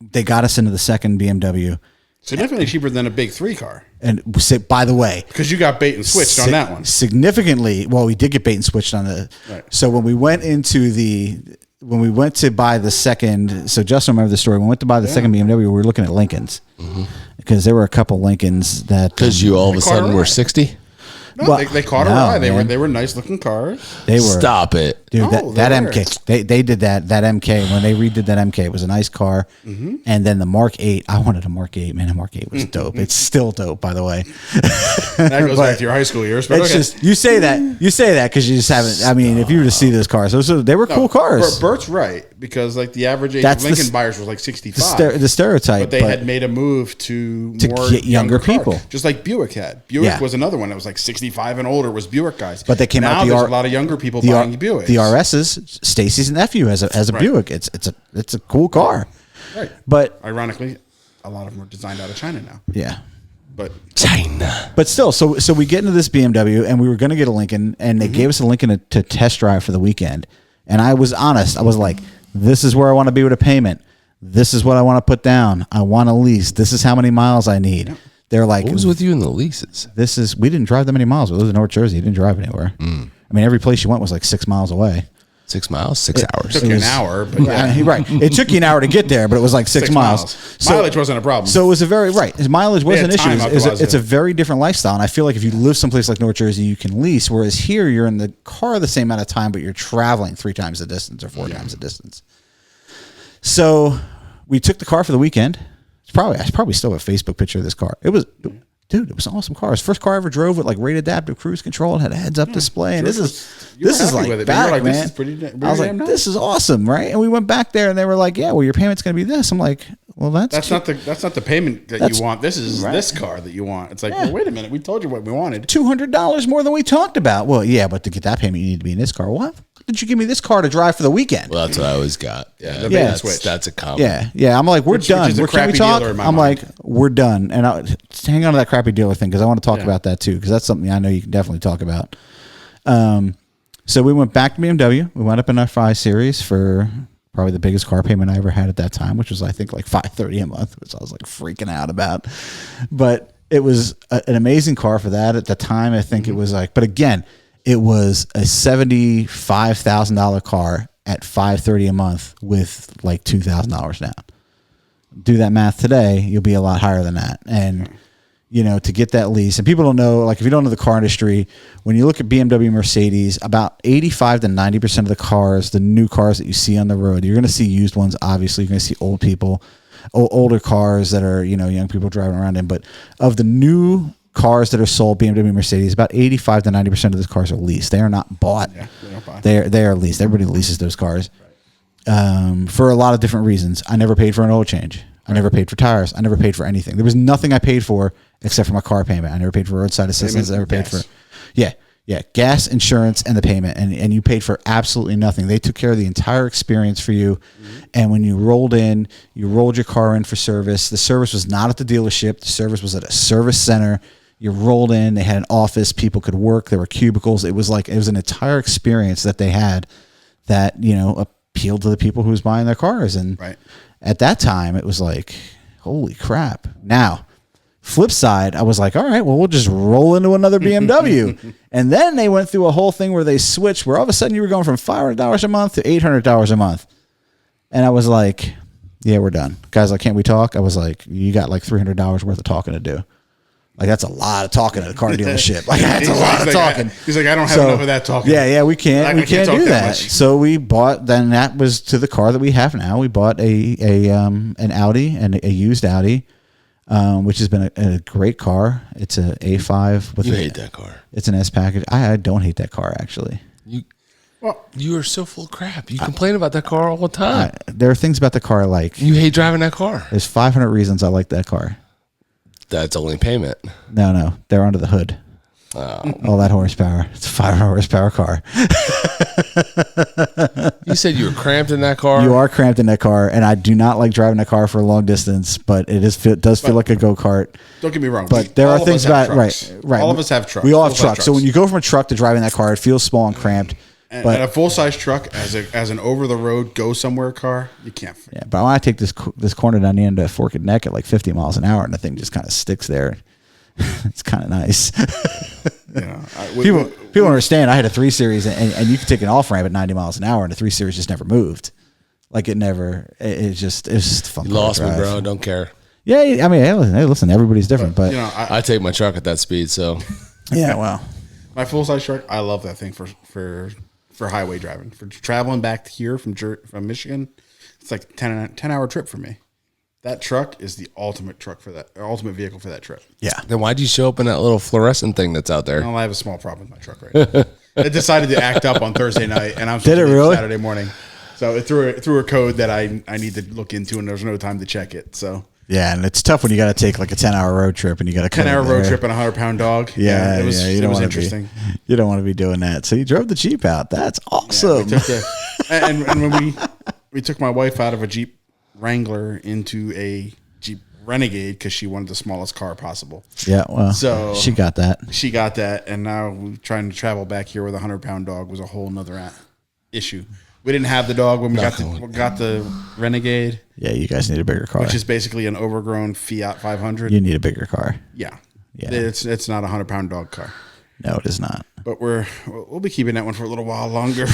they got us into the second BMW. Significantly cheaper than a big 3 car. And by the way, Because you got bait and switched on that one. Significantly, well, we did get bait and switched on the. Right. So when we went to buy the second, so Justin remember the story. When we went to buy the second BMW, we were looking at Lincolns because there were a couple Lincolns that Because you all of a caught sudden her were eye. 60. No, Well, they caught a no, ride. man. They were nice looking cars. they were. Stop it. Dude, No, that they were. MK, they did that MK when they redid that MK. It was a nice car, and then the Mark 8. I wanted a Mark 8, man. The Mark 8 was dope. It's still dope, by the way. That goes But back to your high school years. But It's okay. just you say that because you just haven't. I mean, if you were to see those cars, they were cool cars. Bert's right because like the average age That's of the Lincoln s- buyers was like 65. The stereotype, but they had made a move to more get younger cars, people. just like Buick had. Buick Yeah. was another one that was like 65 and older was Buick guys. But they came now out there's a lot of younger people buying Buicks. The RSs. Stacy's nephew has a Right. Buick. It's a cool car, Right. but Ironically, a lot of them are designed out of China now. yeah. But China. But still, so we get into this BMW, and we were going to get a Lincoln, and they gave us a Lincoln to test drive for the weekend. And I was honest. I was like, this is where I want to be with a payment. This is what I want to put down. I want a lease. This is how many miles I need. They're like, What was with you in the leases? we didn't drive that many miles. We lived in North Jersey. You didn't drive anywhere. I mean, every place you went was like 6 miles away. 6 miles, 6 hours. took you an hour. But yeah. Right. It took you an hour to get there, but it was like 6 miles. Mileage wasn't a problem. So it was a very His mileage was had an issue. time optimized It's it. a very different lifestyle, and I feel like if you live someplace like North Jersey, you can lease. Whereas here, you're in the car the same amount of time, but you're traveling 3 times the distance or 4 times the distance. So we took the car for the weekend. I probably still have a Facebook picture of this car. It was. Dude, it was an awesome car. It was the first car I ever drove with like rated adaptive cruise control. It had a heads-up display, and you were this is happy like with it, man. back, You're like, man. this is pretty I was like, damn nice. this is awesome, right? And we went back there, and they were like, yeah, well, your payment's going to be this. I'm like, well, that's not the payment that That's- you want. This is right. this car that you want. It's like, Yeah. well, wait a minute. We told you what we wanted. $200 more than we talked about. Well, yeah, but to get that payment, you need to be in this car. What? Did you give me this car to drive for the weekend? Well, that's what I always got. the bait and that's, switch. that's a compliment. Yeah. I'm like, we're Which done. is a Where can we crappy talk? dealer in my I'm mind. like, we're done. And hang on to that crappy dealer thing because I want to talk about that too because that's something I know you can definitely talk about. So we went back to BMW. We went up in our 5 Series for probably the biggest car payment I ever had at that time, which was I think like $530 a month, which I was like freaking out about. But it was an amazing car for that at the time. I think it was like, but again, it was a $75,000 car at $530 a month with like $2,000 down. Do that math today, you'll be a lot higher than that. And to get that lease, and people don't know, like if you don't know the car industry, when you look at BMW, Mercedes, about 85 to 90% of the cars, the new cars that you see on the road, you're going to see used ones. Obviously, you're going to see old people, older cars that are, young people driving around in. But of the new cars that are sold, BMW, Mercedes, about 85 to 90% of those cars are leased. They are not bought. Yeah, they are leased. Everybody leases those cars for a lot of different reasons. I never paid for an oil change. I never paid for tires. I never paid for anything. There was nothing I paid for except for my car payment. I never paid for roadside assistance. I never paid for, gas, insurance, and the payment. And you paid for absolutely nothing. They took care of the entire experience for you. Mm-hmm. And when you rolled your car in for service. The service was not at the dealership. The service was at a service center. You rolled in. They had an office. People could work. There were cubicles. It was an entire experience that they had that, appealed to the people who was buying their cars. And at that time, it was like, holy crap. Now, flip side, I was like, all right, well, we'll just roll into another BMW. And then they went through a whole thing where they switched, where all of a sudden you were going from $500 a month to $800 a month. And I was like, yeah, we're done. Guys, like, can't we talk? I was like, you got like $300 worth of talking to do. Like, that's a lot of talking at a car dealership. Like, that's a lot of talking. He's like, I don't have enough of that talking. Yeah, we can't do that. So we bought, then that was to the car that we have now. We bought an Audi, and a used Audi, which has been a great car. It's a A5. You hate that car. It's an S package. I don't hate that car, actually. You are so full of crap. You complain about that car all the time. There are things about the car I like. You hate driving that car. There's 500 reasons I like that car. That's only payment. No, they're under the hood. All that horsepower. It's a 500 horsepower car. You said you were cramped in that car? You are cramped in that car, and I do not like driving that car for a long distance, but it does feel like a go-kart. Don't get me wrong. But there are things about right. All of us have trucks. We all have trucks. So when you go from a truck to driving that car, it feels small and cramped. And a full-size truck as an over-the-road, go-somewhere car, you can't. Yeah, but I want to take this corner down the end of Forked Neck at like 50 miles an hour, and the thing just kind of sticks there. It's kind of nice. People understand. I had a 3 Series, and you could take an off ramp at 90 miles an hour, and the 3 Series just never moved. Like it's just fun. You lost me, bro. Don't care. Yeah, I mean, hey, listen, everybody's different, but I take my truck at that speed, so yeah. Well, my full-size truck, I love that thing for highway driving, for traveling back here from Michigan. It's like a 10-hour trip for me. That truck is the ultimate vehicle for that trip. Yeah. Then why'd you show up in that little fluorescent thing that's out there? Well, I have a small problem with my truck right now. It decided to act up on Thursday night, and I'm supposed to leave Saturday morning. So it threw a code that I need to look into, and there's no time to check it. So yeah, and it's tough when you got to take like a 10-hour road trip, and you got a 10-hour road trip and a 100-pound dog. Yeah, it was interesting. You don't want to be doing that. So you drove the Jeep out. That's awesome. Yeah, and when we took my wife out of a Jeep Wrangler into a Jeep Renegade because she wanted the smallest car possible. Yeah, well, so she got that. And now trying to travel back here with a 100-pound dog was a whole nother issue. We didn't have the dog when we got the Renegade. Yeah, you guys need a bigger car, which is basically an overgrown Fiat 500. You need a bigger car. Yeah. It's not a 100-pound dog car. No, it is not. But we'll be keeping that one for a little while longer.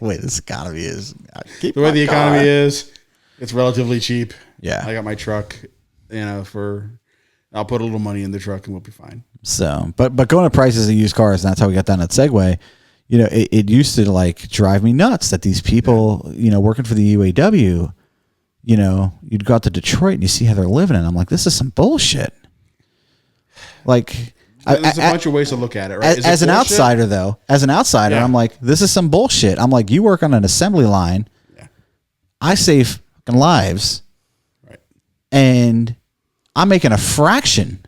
Wait, this economy is the way the economy is. It's relatively cheap. Yeah. I got my truck, I'll put a little money in the truck and we'll be fine. So, but going to prices of used cars, and that's how we got down at Segway. It used to like drive me nuts that these people, working for the UAW, you'd go out to Detroit and you see how they're living, and I'm like, this is some bullshit. Like, there's a bunch of ways to look at it, right? As an outsider, yeah. I'm like, this is some bullshit. I'm like, you work on an assembly line. Yeah. I save fucking lives. Right. And I'm making a fraction.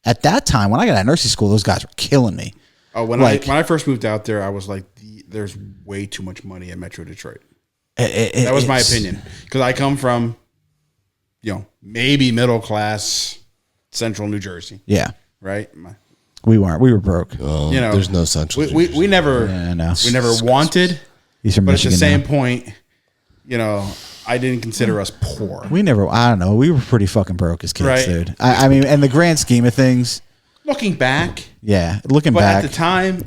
At that time, when I got out of nursing school, those guys were killing me. Oh, when I first moved out there, I was like, there's way too much money at Metro Detroit. That was my opinion. Because I come from, maybe middle class central New Jersey. Yeah. Right? We weren't. We were broke. Oh, there's no central. We never wanted. He's from but Michigan at the same now. point, I didn't consider us poor. We never, I don't know. We were pretty fucking broke as kids, right. Dude. I mean, in the grand scheme of things. Looking back. Yeah. Looking but back. But at the time,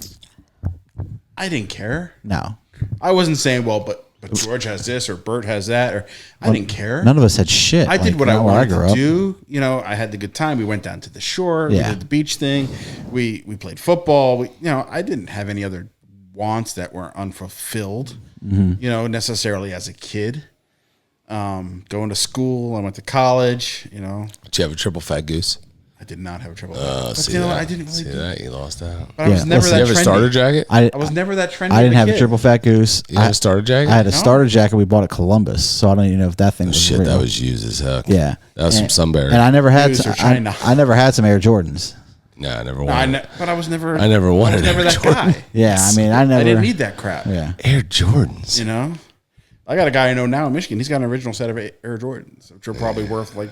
I didn't care. No. I wasn't saying, well, but George has this or Bert has that, or I didn't care. None of us had shit. I did what I not where wanted grew to up. do. You know, I had the good time. We went down to the shore. Yeah. We did the beach thing. We played football. I didn't have any other wants that were unfulfilled, necessarily as a kid. Going to school. I went to college, Did you have a triple fat goose? I did not have a triple. See you know that? what? I didn't really See do that? You lost out. But I was never Did that you have a trendy. starter jacket? I was never that trendy. I didn't of have a kid. triple fat goose. You had a starter jacket? I had a starter jacket we bought at Columbus, so I don't even know if that thing was Shit, real. that was used as heck. Yeah. That was from Sunbury. And I never had Used or I China. never had some Air Jordans. No, I never No, wanted but I was never. I never wanted never Air that Jordan. guy. Yeah, I mean, I never. I didn't need that crap. Yeah. Air Jordans. You know, I got a guy I know now in Michigan. He's got an original set of Air Jordans, which are probably worth like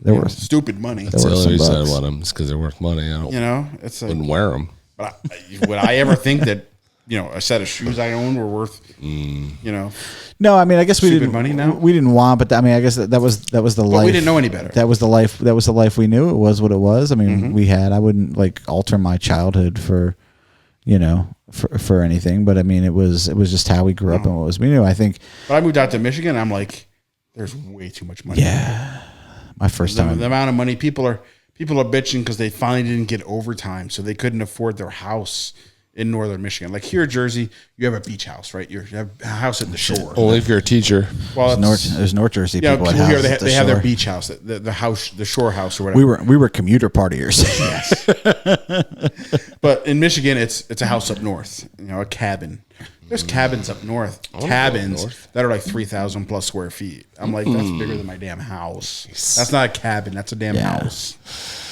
There were stupid money. That's the were only some reason I bucks. want them is because they're worth money. I don't It's like, wouldn't wear them. but would I ever think that a set of shoes I own were worth No, I mean, I guess we Stupid didn't. money now? We didn't want, but I mean, I guess that was the life. we didn't know any better. That was the life. That was the life we knew. It was what it was. I mean, Mm-hmm. we had. I wouldn't like alter my childhood for anything. But I mean, it was just how we grew up and what was we knew. I think. But I moved out to Michigan. And I'm like, there's way too much money. Yeah, my first The, time. the amount of money people are bitching because they finally didn't get overtime, so they couldn't afford their house in northern Michigan. Like here in Jersey, you have a beach house, right? You have a house at the shore. Only if you're a teacher. Well, There's North Jersey people. people at here houses at the they have their shore. beach house, the house, the shore house or whatever. We were commuter partiers. But in Michigan, it's a house up north. A cabin. There's cabins up north. Cabins that are like 3,000 plus square feet. I'm like, that's bigger than my damn house. That's not a cabin. That's a damn house.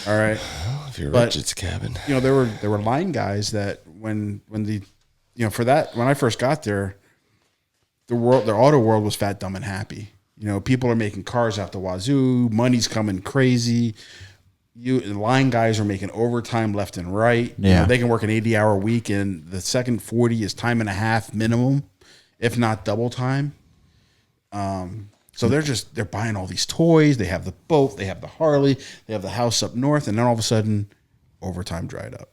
All right. If you're But- rich, it's a cabin. There were line guys that when I first got there, the auto world was fat, dumb, and happy. People are making cars out the wazoo, money's coming crazy. Line guys are making overtime left and right. Yeah. They can work an 80-hour week, and the second 40 is time and a half minimum, if not double time. So they're buying all these toys. They have the boat, they have the Harley, they have the house up north, and then all of a sudden, overtime dried up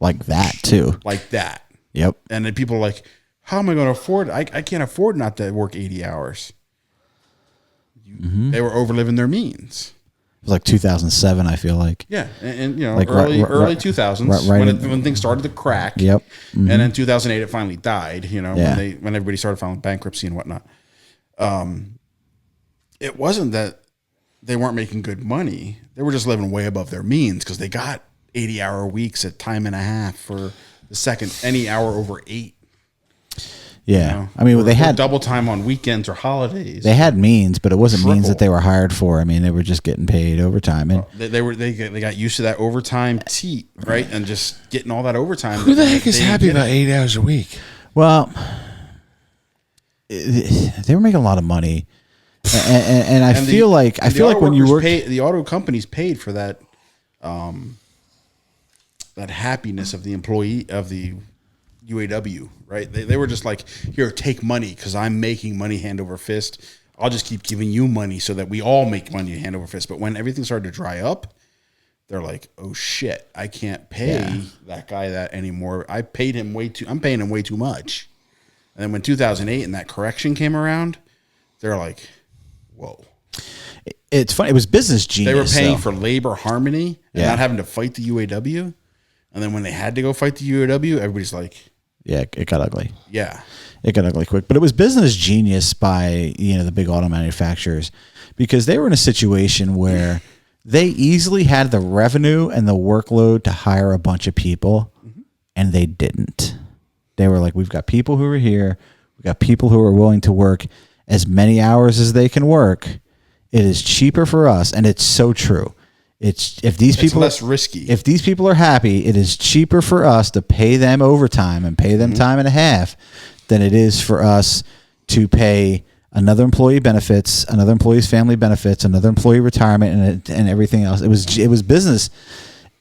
Like that too. like that. Yep. And then people are like, how am I going to afford? I can't afford not to work 80 hours. They were overliving their means. It was like 2007. I feel like. Yeah, and Like early right- 2000s right when things started to crack. Yep. And then 2008 it finally died. Yeah. when everybody started filing bankruptcy and whatnot. It wasn't that they weren't making good money; they were just living way above their means because they got 80-hour weeks at time and a half for the second any hour over 8. Yeah. I mean, Or- they or had double time on weekends or holidays. they had means, but it wasn't means that Triple. they were hired for. I mean, they were just getting paid overtime. And They got used to that overtime teat, right? And just getting all that overtime. Who the heck is They happy get it. about 8 hours a week? well, they were making a lot of money, and I And feel like and the auto when you workers work, the auto companies paid for that, that happiness of the employee of the UAW, right? They were just like, here, take money because I'm making money hand over fist. I'll just keep giving you money so that we all make money hand over fist. But when everything started to dry up, they're like, oh shit, I can't pay that guy that anymore. I'm paying him way too much. And then when 2008 and that correction came around, they're like, whoa. it's funny. It was business genius. They were paying though. for labor harmony and Yeah. not having to fight the UAW. And then when they had to go fight the UAW, everybody's like, Yeah, it got ugly. yeah. It got ugly quick, but it was business genius by the big auto manufacturers because they were in a situation where they easily had the revenue and the workload to hire a bunch of people, and they didn't. They were like, we've got people who are here, we've got people who are willing to work as many hours as they can work. It is cheaper for us, and it's so true. It's less risky. If these people are happy, it is cheaper for us to pay them overtime and pay them time and a half than it is for us to pay another employee benefits, another employee's family benefits, another employee retirement, and everything else. It was business.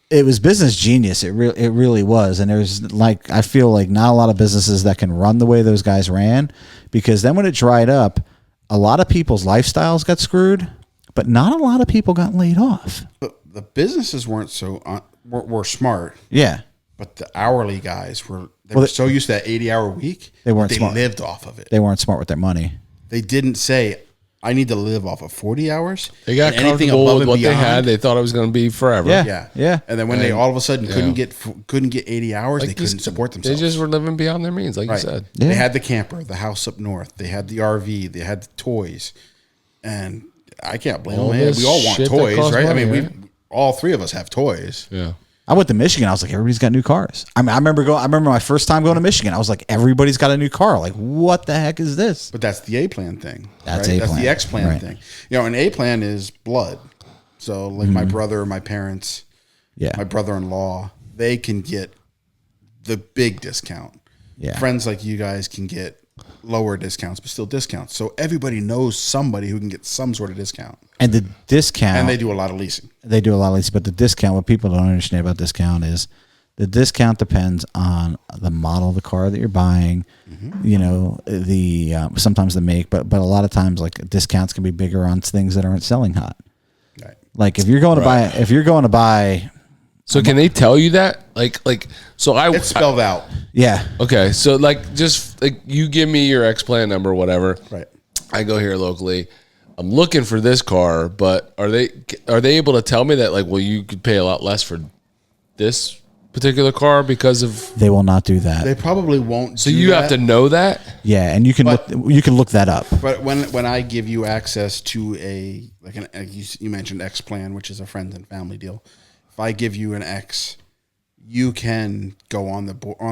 It was business genius. It really was. And there's I feel like not a lot of businesses that can run the way those guys ran, because then when it dried up, a lot of people's lifestyles got screwed, but not a lot of people got laid off. But the businesses weren't so were smart, Yeah. but the hourly guys were They were so used to that 80-hour week. They weren't They smart. lived off of it. They weren't smart with their money. They didn't say, I need to live off of 40 hours. They got and anything comfortable above with and what they beyond- had. They thought it was going to be forever. Yeah. Yeah. And then when they all of a sudden yeah. couldn't get 80 hours, they couldn't Just- support themselves. They just were living beyond their means, like you said. Yeah. They had the camper, the house up north. They had the RV. They had the toys. And I can't blame All them. Man. this We all want shit that toys, costs right? money, I mean, right? we all three of us have toys. Yeah. I went to Michigan. I was like, everybody's got new cars. I mean, I remember my first time going to Michigan. I was like, everybody's got a new car. Like, what the heck is this? But that's the A plan thing. That's right? A That's plan. the X plan Right. thing. You know, an A plan is blood. So like my brother, my parents, Yeah. my brother-in-law, they can get the big discount. Yeah. Friends like you guys can get lower discounts, but still discounts. So everybody knows somebody who can get some sort of discount. And the discount, And they do a lot of leasing. they do a lot of leasing, but the discount, what people don't understand about discount is the discount depends on the model of the car that you're buying, you know, the sometimes the make, but a lot of times like discounts can be bigger on things that aren't selling hot. Right. Like if you're going to buy, So can they tell you that? Like, so It's spelled out. yeah, okay. So like, just like you give me your X plan number, or whatever. Right. I go here locally. I'm looking for this car, but are they able to tell me that like, well, you could pay a lot less for this particular car because of? they will not do that. They probably won't. So you have to know that. Yeah, and you can look that up. But when I give you access to you mentioned X plan, which is a friends and family deal. If I give you an X, you can go on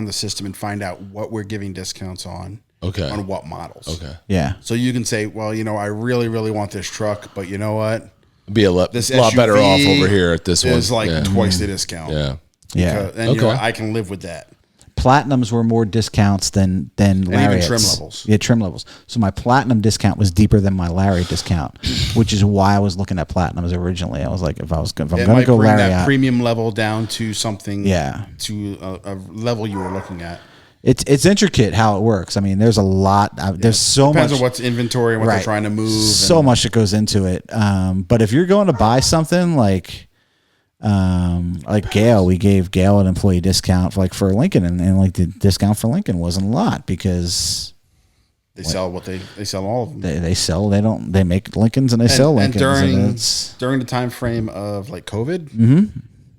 the system and find out what we're giving discounts on. Okay. On what models. Okay. Yeah, So you can say, well, you know, I really, really want this truck, but you know what? Be a lot This better SUV off over here at this one. is like yeah. twice the discount. Yeah. yeah. And you know, Okay. I can live with that. Platinums were more discounts than Lariats. trim levels. Yeah, trim levels. So my platinum discount was deeper than my Lariat discount, which is why I was looking at platinums originally. I was like, if I'm It going to might go bring that Lariat, premium level down to something. Yeah. To a level you were looking at. it's intricate how it works. I mean, there's a lot. There's so Depends much. on what's inventory and what they're trying to move. So much that goes into it. But if you're going to buy something like Gale, we gave Gale an employee discount for Lincoln, and like the discount for Lincoln wasn't a lot because They sell they sell all of them. they make Lincolns and they sell And Lincolns. during the time frame of like COVID,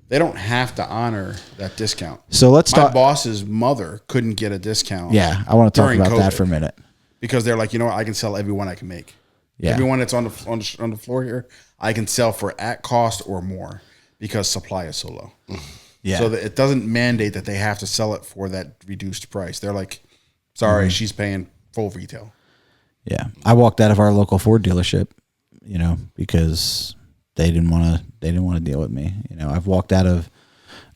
they don't have to honor that discount. So let's My talk. boss's mother couldn't get a discount. Yeah, I want to talk during about that COVID. for a minute. Because they're like, you know what, I can sell everyone I can make. Yeah. Everyone that's on the floor here, I can sell for at cost or more because supply is so low. Yeah. So that it doesn't mandate that they have to sell it for that reduced price. They're like, sorry, she's paying full retail. Yeah, I walked out of our local Ford dealership, you know, because they didn't want to deal with me. You know, I've walked out of.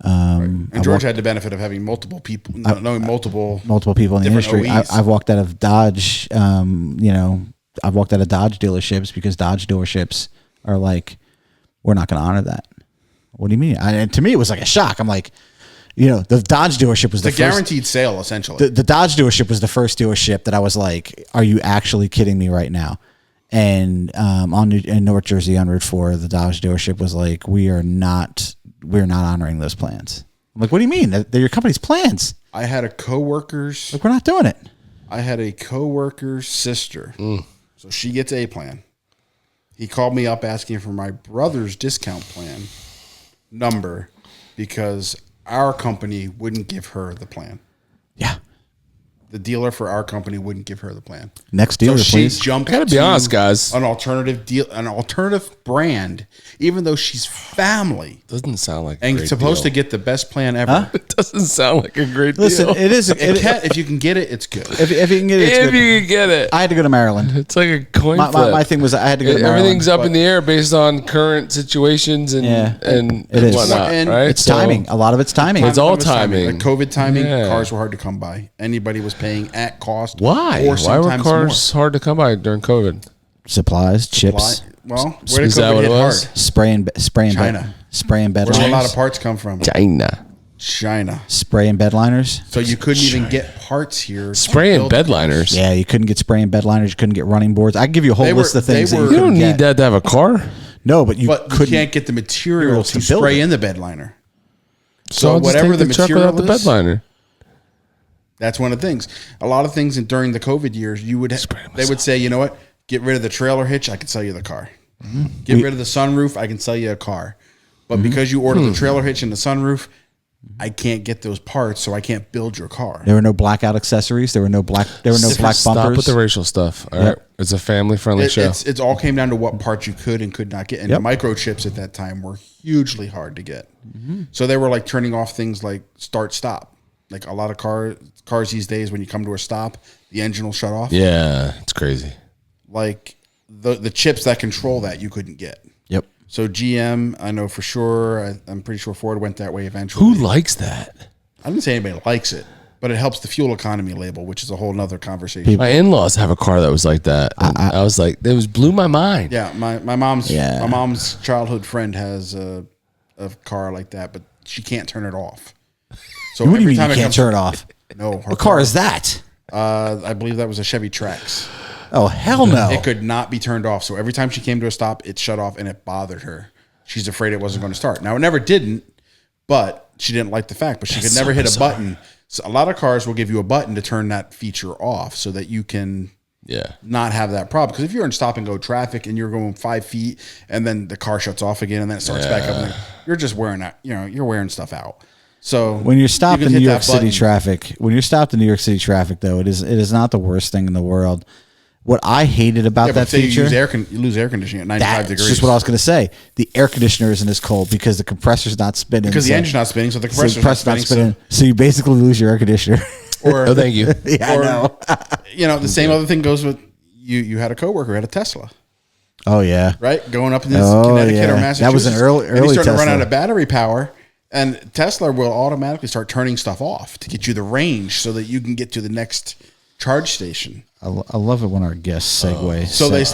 And George had the benefit of having multiple people, knowing multiple people in the different industry. OEs. I've walked out of Dodge. You know, I've walked out of Dodge dealerships because Dodge dealerships are like, we're not going to honor that. What do you mean? And to me, it was like a shock. I'm like, you know, the Dodge dealership was the first, guaranteed sale, essentially. the Dodge dealership was the first dealership that I was like, are you actually kidding me right now? And in North Jersey on Route 4, the Dodge dealership was like, we're not honoring those plans. I'm like, what do you mean? They're your company's plans. I had a coworker's. Like, we're not doing it. I had a coworker's sister, so she gets a plan. He called me up asking for my brother's discount plan number because our company wouldn't give her the plan. Yeah. The dealer for our company wouldn't give her the plan. Next dealer, So she please. jumped. I gotta be to honest, guys. An alternative deal, an alternative brand, even though she's family Doesn't sound like a and great supposed deal. to get the best plan ever. It doesn't sound like a great Listen, deal. it is. If you can get it, it's good. If you can get it, it's If good. you could get it, I had to go to Maryland. it's like a coin My flip. thing was I had to go to Maryland. Everything's up in the air based on current situations and Yeah, and it is. whatnot, And right? It's timing. A lot of it's timing. It's all It was timing. Like COVID timing, Yeah. cars were hard to come by. Anybody was paying at cost. Why? Or Why were sometimes cars hard to come by during COVID? Supplies, more. chips, Well, where did Is that COVID what hit it was? hard? spray and China. bed Where did a lot liners. of parts come from? China. China. Spray and bed liners. So you couldn't even get parts here. to Spray and build bed cars. liners. Yeah, you couldn't get spray and bed liners. You couldn't get running boards. I can give you a whole They list were- of things they that were- you You don't couldn't need get. that to have a car. No, but you But you couldn't. can't get the material to build spray it. in the bed liner. So So I'll just whatever take the the truck material without the is, bed liner. That's one of the things. A lot of things during the COVID years, they would say, you know what? Get rid of the trailer hitch. I can sell you the car. Mm-hmm. Get rid of the sunroof. I can sell you a car. But because you ordered the trailer hitch and the sunroof, I can't get those parts, so I can't build your car. There were no blackout accessories. There were no black bumpers. Stop with the racial stuff. All right. It's a family-friendly show. It's all came down to what parts you could and could not get. And the microchips at that time were hugely hard to get. Mm-hmm. So they were like turning off things like start-stop. Like a lot of cars these days, when you come to a stop, the engine will shut off. Yeah, it's crazy. Like the chips that control that you couldn't get. Yep. So GM, I know for sure. I'm pretty sure Ford went that way eventually. Who likes that? I didn't say anybody likes it, but it helps the fuel economy label, which is a whole nother conversation. My in-laws have a car that was like that. I was like, it blew my mind. Yeah, my mom's childhood friend has a car like that, but she can't turn it off. So what do you mean you can't turn it off? No. What car is that? I believe that was a Chevy Trax. Oh, hell no. It could not be turned off. So every time she came to a stop, it shut off and it bothered her. She's afraid it wasn't going to start. Now, it never didn't, but she didn't like the fact. But she could never hit a button. So a lot of cars will give you a button to turn that feature off so that you can not have that problem. Because if you're in stop and go traffic and you're going 5 feet and then the car shuts off again and then it starts back up, and you're just wearing that. You're wearing stuff out. So when you're stopped in New York City traffic, though, it is not the worst thing in the world. What I hated about that feature, you lose air conditioning at 95 degrees. That's just what I was going to say. The air conditioner isn't as cold because the compressor's not spinning. Because the engine's not spinning, so the compressor's not spinning. So you basically lose your air conditioner. Or thank you. Yeah, I know. The same other thing goes with you. You had a coworker who had a Tesla. Oh yeah, right. Going up in Connecticut or Massachusetts. That was an early and starting Tesla. to run out of battery power. And Tesla will automatically start turning stuff off to get you the range so that you can get to the next charge station. I love it when our guests segue. So they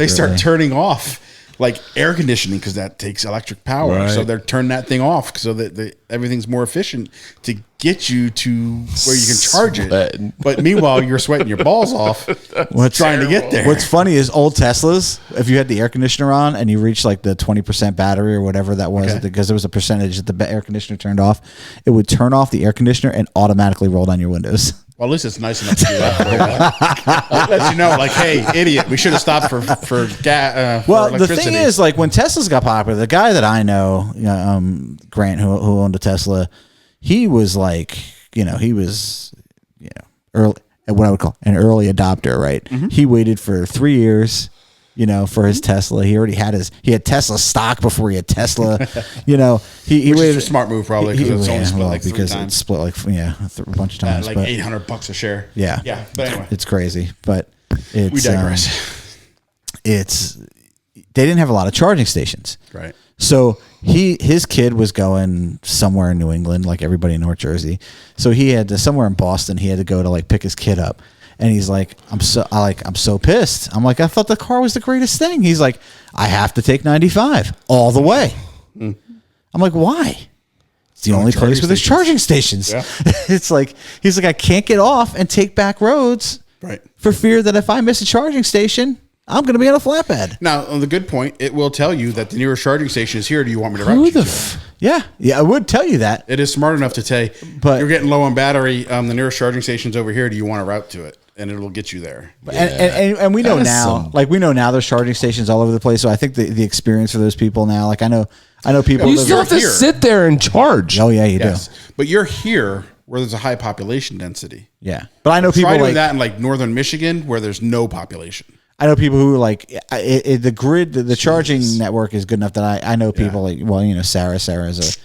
start turning off like air conditioning because that takes electric power. Right. So they're turning that thing off so that everything's more efficient to get you to where you can charge it. But meanwhile, you're sweating your balls off trying to get there. What's funny is old Teslas, if you had the air conditioner on and you reached like the 20% battery or whatever that was, because there was a percentage that the air conditioner turned off, it would turn off the air conditioner and automatically roll down your windows. Well, at least it's nice enough to do that. It lets you know, like, hey, idiot, we should have stopped for gas. Well, the thing is, like, when Teslas got popular, the guy that I know, Grant, who owned a Tesla, he was like, early, what I would call an early adopter, right? Mm-hmm. He waited for 3 years. For his Tesla, he had Tesla stock before he had Tesla. He waited. A smart move probably because it's only split like three times. It's split like a bunch of times, like $800 a share. Yeah. But anyway, it's crazy. But we digress. They didn't have a lot of charging stations, right? So his kid was going somewhere in New England, like everybody in North Jersey. So he had to somewhere in Boston. He had to go to like pick his kid up. And he's like, I'm so pissed. I'm like, I thought the car was the greatest thing. He's like, I have to take 95 all the way. Mm. I'm like, why? It's the only place where there's charging stations. Yeah. It's like, he's like, I can't get off and take back roads for fear that if I miss a charging station, I'm going to be on a flatbed. Now, on the good point, it will tell you that the nearest charging station is here. Do you want me to route you to it? Yeah, I would tell you that. It is smart enough to say, but you're getting low on battery. The nearest charging station's over here. Do you want to route to it? And it'll get you there. And we know now, there's charging stations all over the place. So I think the experience for those people now, like I know people. You still have to sit there and charge. Oh yeah, you do. But you're here where there's a high population density. Yeah, but I know people doing that in like northern Michigan where there's no population. I know people who like the grid, the charging network is good enough that I know people Sarah's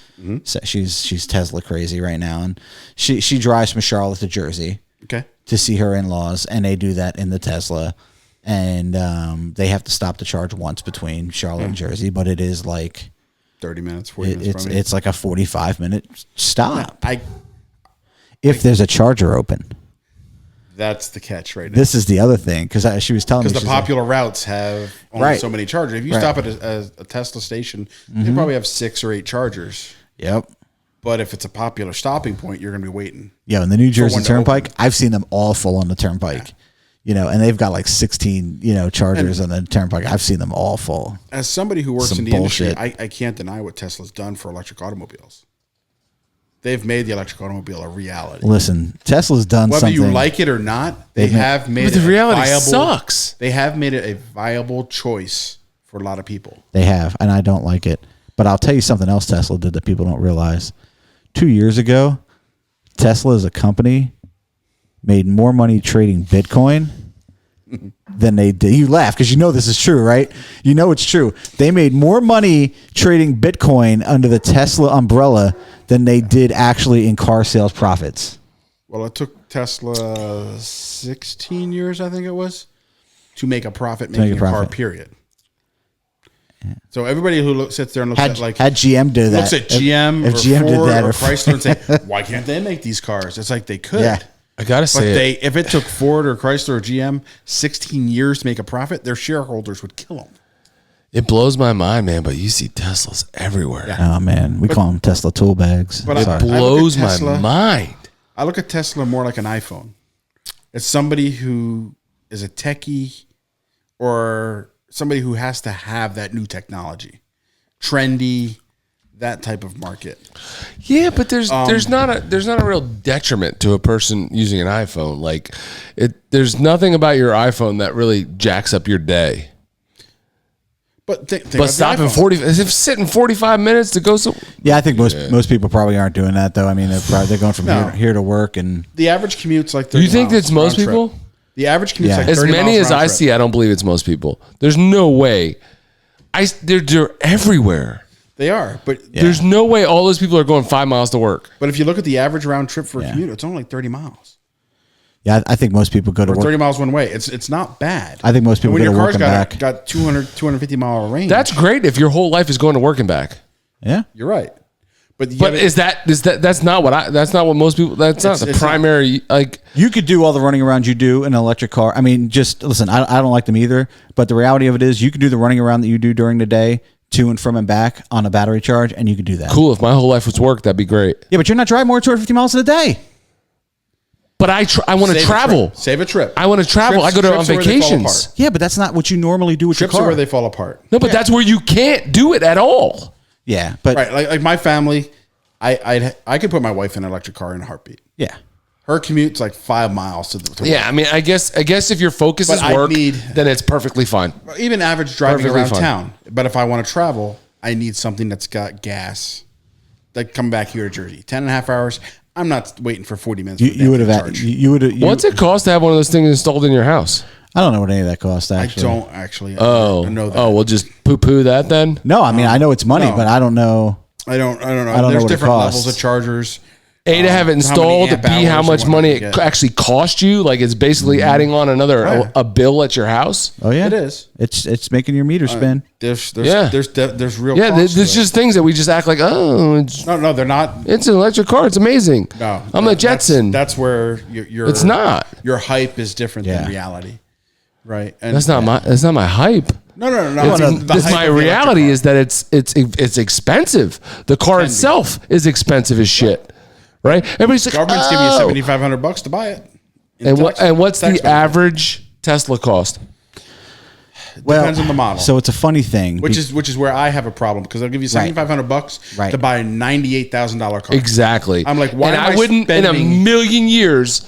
she's Tesla crazy right now, and she drives from Charlotte to Jersey. Okay. To see her in-laws, and they do that in the Tesla, and they have to stop to charge once between Charlotte and Jersey, but it is like 30 minutes, 40 minutes. It's like a 45-minute stop. If there's a charger open. That's the catch right now. This is the other thing, because she was telling me. Because the popular routes have only so many chargers. If you stop at a Tesla station, they probably have 6 or 8 chargers. Yep. But if it's a popular stopping point, you're going to be waiting. Yeah, in the New Jersey Turnpike, I've seen them all full on the Turnpike. Yeah. And they've got like 16, chargers on the Turnpike. I've seen them all full. As somebody who works in the industry, I can't deny what Tesla's done for electric automobiles. they've made the electric automobile a reality. Listen, Tesla's done Whether something. you like it or not, they have made But it the reality a viable, sucks. They have made it a viable choice for a lot of people. They have, and I don't like it. But I'll tell you something else Tesla did that people don't realize. 2 years ago, Tesla as a company made more money trading Bitcoin than they did. You laugh because you know this is true, right? You know it's true. They made more money trading Bitcoin under the Tesla umbrella than they did actually in car sales profits. Well, it took Tesla 16 years, I think it was, to make a profit making a car, profit. period. So everybody who sits there and looks at like had GM do that. looks at GM if or GM did Ford that or or Chrysler and say, why can't they make these cars? It's like they could. Yeah. I gotta But say, if it took Ford or Chrysler or GM 16 years to make a profit, their shareholders would kill them. it blows my mind, man. But you see Teslas everywhere. Oh man, we call them Tesla tool bags. But It I look at blows my Tesla- mind. I look at Tesla more like an iPhone. It's somebody who is a techie or somebody who has to have that new technology, trendy, that type of market. Yeah, but there's not a real detriment to a person using an iPhone. Like there's nothing about your iPhone that really jacks up your day. But think But stopping 45 minutes to go so Yeah, I think most people probably aren't doing that though. I mean, they're going from here to work, and the average commute's like 30 You think miles it's most round trip. people? The average commute's Yeah. like As 30 many miles as round I trip. see, I don't believe it's most people. There's no way. They're everywhere. They are, but There's no way all those people are going 5 miles to work. but if you look at the average round trip for a Yeah. commute, it's only like 30 miles. yeah, I think most people go to Or work. 30 miles one way. It's not bad. I think most people And when go your to work car's and got back. 250 mile range. That's great if your whole life is going to work and back. Yeah, you're right. But you But gotta- that's not what most people. That's not the it's not- primary. Like you could do all the running around you do in an electric car. I mean, just listen. I don't like them either. But the reality of it is, you could do the running around that you do during the day to and from and back on a battery charge, and you could do that. cool. If my whole life was work, that'd be great. Yeah, but you're not driving more than 250 miles in a day. But I want to Save a travel. trip. Save a trip. I want to travel. Trips- I go to on trips are where they fall vacations. apart. Yeah, but that's not what you normally do with Trips your are car. where they fall apart. No, but that's where you can't do it at all. Yeah, but Right. Like my family, I could put my wife in an electric car in a heartbeat. yeah, Her commute's like 5 miles to Yeah, I mean, I guess if your focus But is I work, need- then it's perfectly fine. even average driving Perfectly around fine. town. But if I want to travel, I need something that's got gas. Like come back here to Jersey, 10 and a half hours. I'm not waiting for 40 minutes. you would have. You would have. What's it cost to have one of those things installed in your house? I don't know what any of that costs. Actually, I don't actually. Oh, I know that. oh, we'll just poo that then. No, I mean I know it's money, No. but I don't know. I don't know. I don't know There's what it different costs. levels of chargers. A, to have it how many installed, amp B, how hours much and money whatnot it you get. actually cost you. Like it's basically adding on another Yeah. a bill at your house. Oh yeah, It is. It's making your meter spin. There's Yeah. there's real. Yeah, costs there's to it. just things that we just act like, oh, no, they're not. it's an electric car. It's amazing. No, I'm a Jetson. That's where your It's not. Your hype is different Yeah. than reality, right? And That's not my hype. No. This my reality is that it's expensive. The car itself is expensive as shit, right? Everybody's like, government's giving you oh. $7,500 to buy it. In And tax- what's tax the benefit. average Tesla cost? Depends on the model. So it's a funny thing. which is where I have a problem because they'll give you $7,500 Right. to buy a $98,000 car. Exactly. I'm like, why And am I I wouldn't in a spending- million years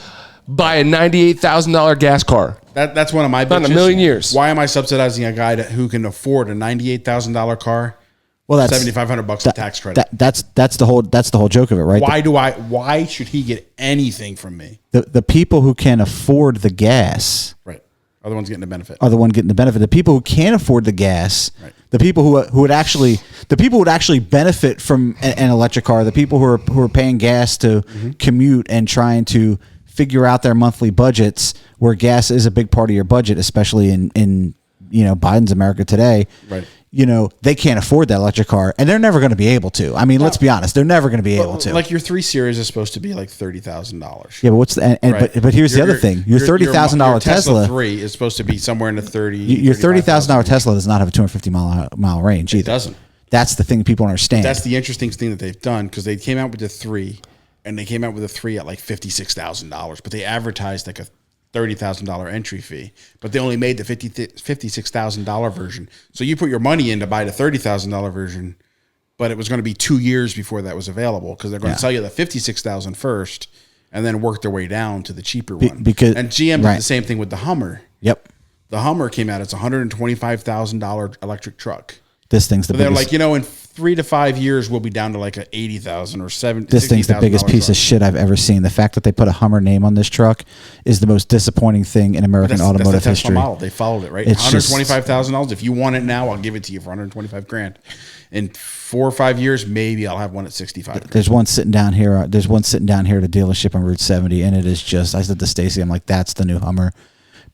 buy a $98,000 gas car. That's one of my Not in a bitches. million years. Why am I subsidizing a guy who can afford a $98,000 car? well, that's $7,500 in tax credit. That's the whole joke of it, right? Why should he get anything from me? The people who can afford the gas Right. Other ones getting the benefit. are the one getting the benefit. The people who can't afford the gas, Right. the people who would actually benefit from an electric car, the people who are paying gas to commute and trying to figure out their monthly budgets, where gas is a big part of your budget, especially in Biden's America today. Right. They can't afford that electric car, and they're never going to be able to. I mean, let's be honest, they're never going to be able to. Like your 3 Series is supposed to be like $30,000. Yeah, but what's the Right. but here's the other thing: your $30,000 Tesla, 3 is supposed to be somewhere in the 30. your $30,000 $35,000. Tesla does not have a 250 mile range either. doesn't. That's the thing people don't understand. That's the interesting thing that they've done because they came out with the 3, and they came out with a 3 at like $56,000, but they advertised like a $30,000 entry fee, but they only made the $56,000 version. So you put your money in to buy the $30,000 version. but it was going to be 2 years before that was available because they're going to sell you the 56,000 first and then work their way down to the cheaper one. And GM did the same thing with the Hummer. Yep. The Hummer came out. It's a $125,000 electric truck. This thing's the They're biggest. like, in 3 to 5 years, we'll be down to like a 80,000 or 70. This thing's the biggest piece of shit I've ever seen. The fact that they put a Hummer name on this truck is the most disappointing thing in American automotive that's the Tesla history. model. They followed it, right? $125,000. If you want it now, I'll give it to you for $125,000. In 4 or 5 years, maybe I'll have one at 65. There's one sitting down here. There's one sitting down here at a dealership on Route 70, and it is just. I said to Stacy, I'm like, that's the new Hummer,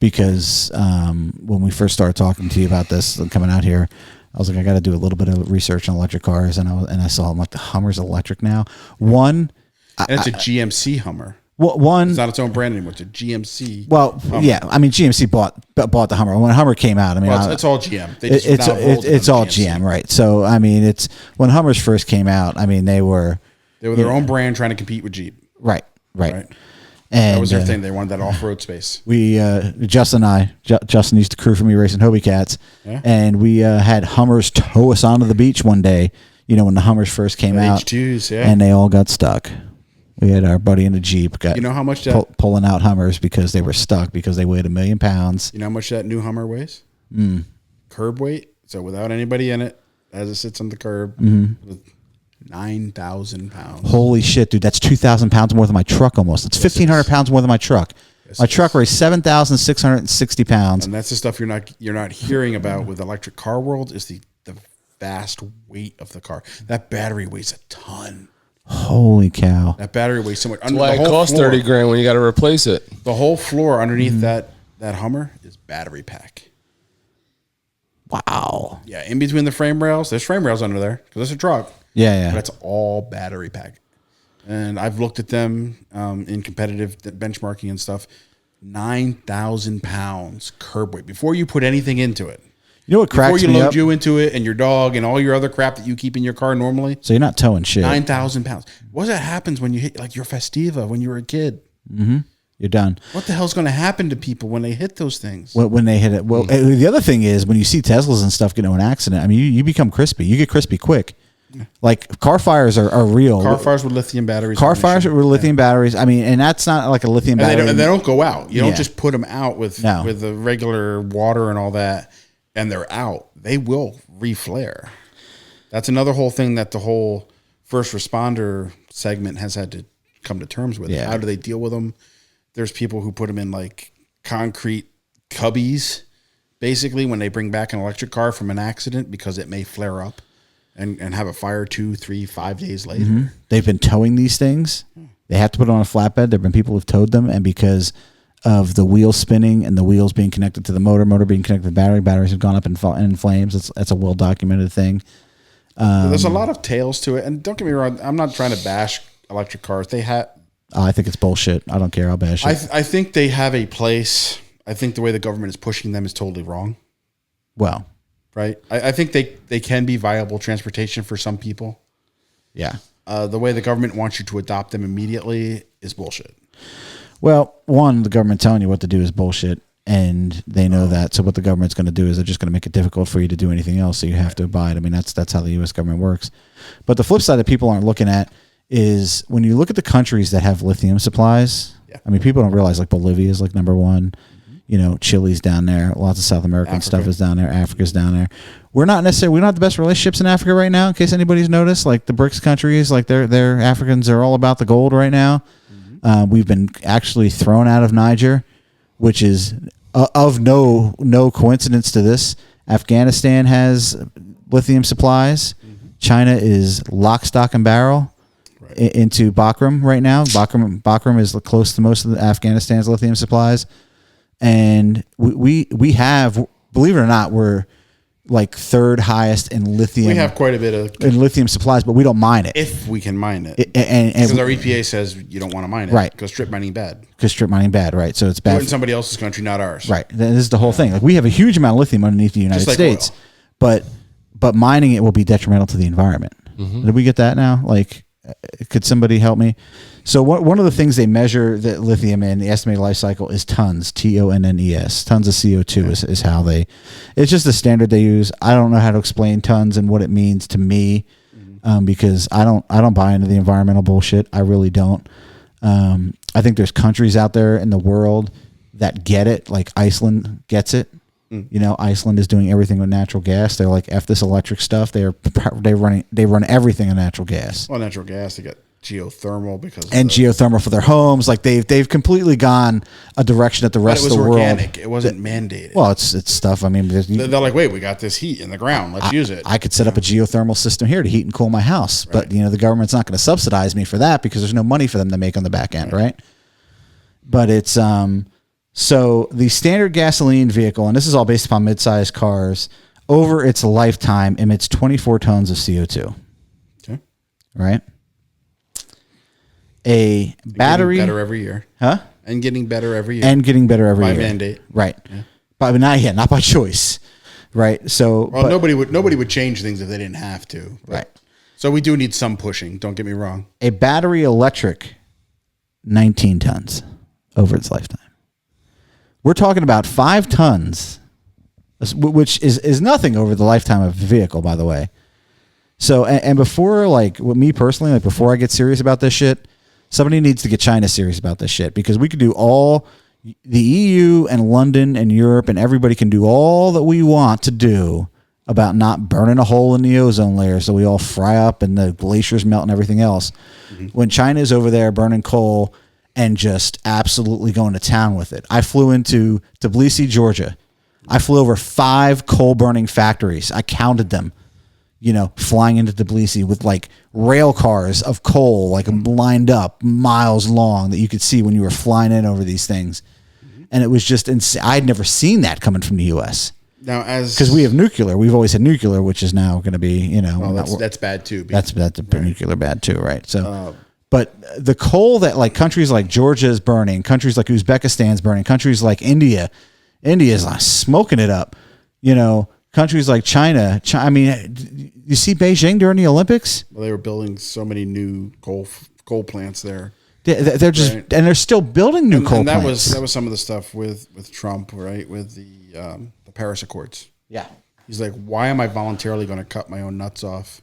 because when we first started talking to you about this and coming out here, I was like, I got to do a little bit of research on electric cars, and I saw, I'm like, the Hummer's electric now. And it's a GMC Hummer. It's not its own brand anymore. It's a GMC. Well, Hummer. yeah. I mean, GMC bought the Hummer. When Hummer came out, I mean, it's all GM. It's all GM, right? So, I mean, it's when Hummers first came out. I mean, they were their own brand trying to compete with Jeep. Right. And that was their thing. They wanted that off-road space. We, Justin used to crew for me racing Hobie Cats, and we had Hummers tow us onto the beach one day. When the Hummers first came out, H2s, and they all got stuck. We had our buddy in the Jeep got how much that pulling out Hummers because they were stuck because they weighed 1 million pounds. You know how much that new Hummer weighs? Curb weight. So without anybody in it, as it sits on the curb, 9,000 pounds. Holy shit, dude! That's 2,000 pounds more than my truck almost. It's 1,500 pounds more than my truck. My truck weighs 7,660 pounds. And that's the stuff you're not hearing about with electric car world is the vast weight of the car. That battery weighs a ton. Holy cow! That battery weighs so much. That's why it costs $30,000 when you got to replace it. The whole floor underneath that Hummer is battery pack. Wow. Yeah, in between the frame rails, there's frame rails under there because it's a truck. Yeah. But it's all battery pack. And I've looked at them in competitive benchmarking and stuff. 9,000 pounds curb weight before you put anything into it. You know what cracks me up? Before you load you into it and your dog and all your other crap that you keep in your car normally. So you're not towing shit. 9,000 pounds. What happens when you hit like your Festiva when you were a kid? Mm-hmm. You're done. What the hell's going to happen to people when they hit those things? When they hit it. Well, the other thing is when you see Teslas and stuff get into an accident, I mean, you become crispy. You get crispy quick. Like car fires are real. Car fires with lithium batteries. Car fires with lithium batteries. I mean, and that's not like a lithium battery. They don't go out. You don't just put them out with the regular water and all that, and they're out. They will reflare. That's another whole thing that the whole first responder segment has had to come to terms with. Yeah. How do they deal with them? There's people who put them in like concrete cubbies, basically, when they bring back an electric car from an accident because it may flare up. And have a fire 2, 3, 5 days later. Mm-hmm. They've been towing these things. They have to put it on a flatbed. There have been people who've towed them, and because of the wheel spinning and the wheels being connected to the motor being connected to the batteries have gone up in flames. That's a well documented thing. There's a lot of tales to it, and don't get me wrong. I'm not trying to bash electric cars. I think it's bullshit. I don't care. I'll bash it. I think they have a place. I think the way the government is pushing them is totally wrong. Well. Right. I think they can be viable transportation for some people. Yeah. The way the government wants you to adopt them immediately is bullshit. Well, one, the government telling you what to do is bullshit, and they know that. So what the government's going to do is they're just going to make it difficult for you to do anything else, so you have to abide. I mean, that's how the U.S. government works. But the flip side that people aren't looking at is when you look at the countries that have lithium supplies, I mean, people don't realize like Bolivia is like number one. Chile's down there. Lots of South American stuff is down there. Africa's down there. We don't have the best relationships in Africa right now, in case anybody's noticed. Like the BRICS countries, like their Africans are all about the gold right now. Mm-hmm. We've been actually thrown out of Niger, which is of no coincidence to this. Afghanistan has lithium supplies. Mm-hmm. China is lock, stock, and barrel into Bagram right now. Bagram is close to most of Afghanistan's lithium supplies. And we have, believe it or not, we're like third highest in lithium. We have quite a bit of in lithium supplies, but we don't mine it. If we can mine it. And because our EPA says you don't want to mine it. Right. Because strip mining bad. Right. So it's bad. In somebody else's country, not ours. Right. This is the whole thing. Like we have a huge amount of lithium underneath the United States, oil. but mining it will be detrimental to the environment. Mm-hmm. Did we get that now? Like, could somebody help me? So one of the things they measure that lithium in the estimated life cycle is tons, TONNES. Tons of CO2 is how it's just the standard they use. I don't know how to explain tons and what it means to me. because I don't buy into the environmental bullshit. I really don't. I think there's countries out there in the world that get it, like Iceland gets it. You know, Iceland is doing everything with natural gas. They're like, F this electric stuff. They run everything on natural gas. Well, natural gas, they got geothermal geothermal for their homes. Like they've completely gone a direction that the rest of the world. Organic. It wasn't mandated. Well, it's stuff. I mean, they're like, wait, we got this heat in the ground. Let's use it. I could set up a geothermal system here to heat and cool my house, but the government's not going to subsidize me for that because there's no money for them to make on the back end, right? But it's so the standard gasoline vehicle, and this is all based upon mid-sized cars, over its lifetime emits 24 tons of CO2. Okay. Right? A battery... Getting better every year. Huh? And getting better every year. By year. Mandate. Right. Yeah. But not by choice. Right. So... Well, nobody would change things if they didn't have to. Right. So we do need some pushing. Don't get me wrong. A battery electric, 19 tons over its lifetime. We're talking about 5 tons, which is nothing over the lifetime of a vehicle, by the way. So, and before, like, with me personally, like, before I get serious about this shit, somebody needs to get China serious about this shit, because we could do all, the EU and London and Europe and everybody can do all that we want to do about not burning a hole in the ozone layer so we all fry up and the glaciers melt and everything else. Mm-hmm. When China is over there burning coal and just absolutely going to town with it. I flew into Tbilisi, Georgia. I flew over 5 coal burning factories. I counted them, flying into Tbilisi with like rail cars of coal, like lined up miles long that you could see when you were flying in over these things. And it was just insane. I'd never seen that coming from the U.S. Now, because we have nuclear, we've always had nuclear, which is now going to be, that's bad too. That's nuclear bad too, right? So, but the coal that like countries like Georgia is burning, countries like Uzbekistan's burning, countries like India is like smoking it up. Countries like China. I mean, you see Beijing during the Olympics? Well, they were building so many new coal plants there. They're just right. And they're still building new coal plants. That was some of the stuff with Trump, right? With the Paris Accords. Yeah. He's like, why am I voluntarily going to cut my own nuts off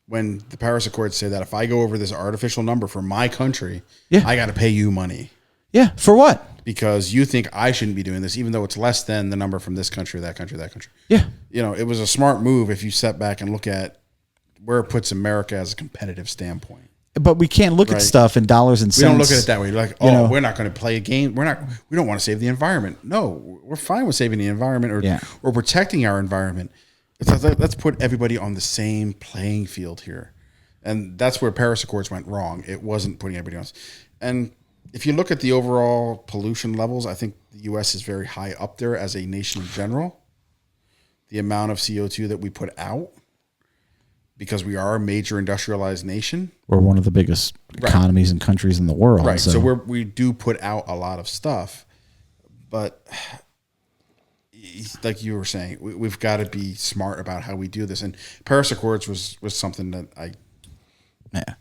when the Paris Accords say that if I go over this artificial number for my country, I got to pay you money. Yeah. For what? Because you think I shouldn't be doing this, even though it's less than the number from this country, that country, that country. Yeah. It was a smart move if you step back and look at where it puts America as a competitive standpoint. But we can't look at stuff in dollars and cents. We don't look at it that way. Like, we're not going to play a game. We don't want to save the environment. No, we're fine with saving the environment or protecting our environment. Let's put everybody on the same playing field here. And that's where Paris Accords went wrong. It wasn't putting everybody else. And if you look at the overall pollution levels, I think the U.S. is very high up there as a nation in general. The amount of CO2 that we put out, because we are a major industrialized nation. We're one of the biggest economies and countries in the world. Right. So we do put out a lot of stuff. But like you were saying, we've got to be smart about how we do this. And Paris Accords was something that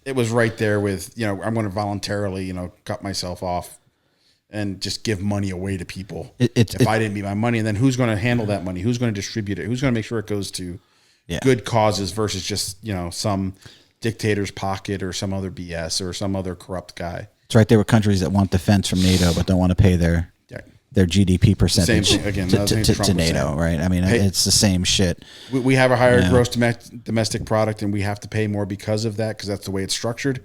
it was right there with, I'm going to voluntarily, cut myself off and just give money away to people. If I didn't need my money, and then who's going to handle that money? Who's going to distribute it? Who's going to make sure it goes to good causes versus just, some dictator's pocket or some other BS or some other corrupt guy. It's right there with countries that want defense from NATO but don't want to pay their GDP percentage to NATO, right? I mean, it's the same shit. We have a higher gross domestic product, and we have to pay more because of that, because that's the way it's structured.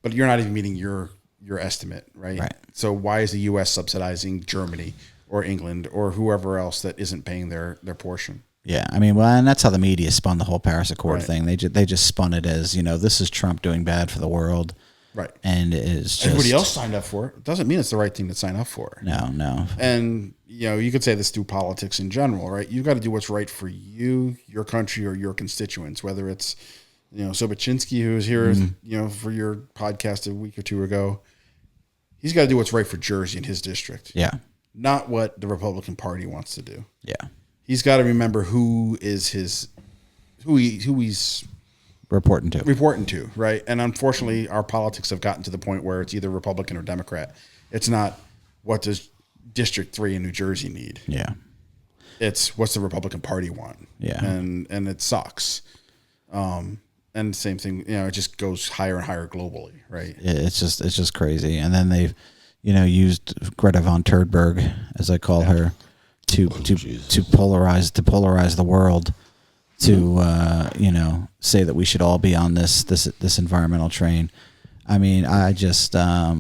But you're not even meeting your estimate, right? Right. So why is the U.S. subsidizing Germany or England or whoever else that isn't paying their portion? Yeah, I mean, and that's how the media spun the whole Paris Accord thing. They just spun it as, this is Trump doing bad for the world. Right. And it is just... Everybody else signed up for it. It doesn't mean it's the right thing to sign up for. No. And, you could say this through politics in general, right? You've got to do what's right for you, your country, or your constituents, whether it's, Sobachinsky, who was here, for your podcast a week or two ago. He's got to do what's right for Jersey and his district. Yeah. Not what the Republican Party wants to do. Yeah. He's got to remember who he's reporting to, right? And unfortunately, our politics have gotten to the point where it's either Republican or Democrat. It's not what does District 3 in New Jersey need. Yeah. It's what's the Republican Party want. Yeah. And it sucks. And And same thing, it just goes higher and higher globally, right? It's just crazy. And then they've, used Greta von Turdberg, as I call her, to polarize the world, to say that we should all be on this environmental train. I mean, I just I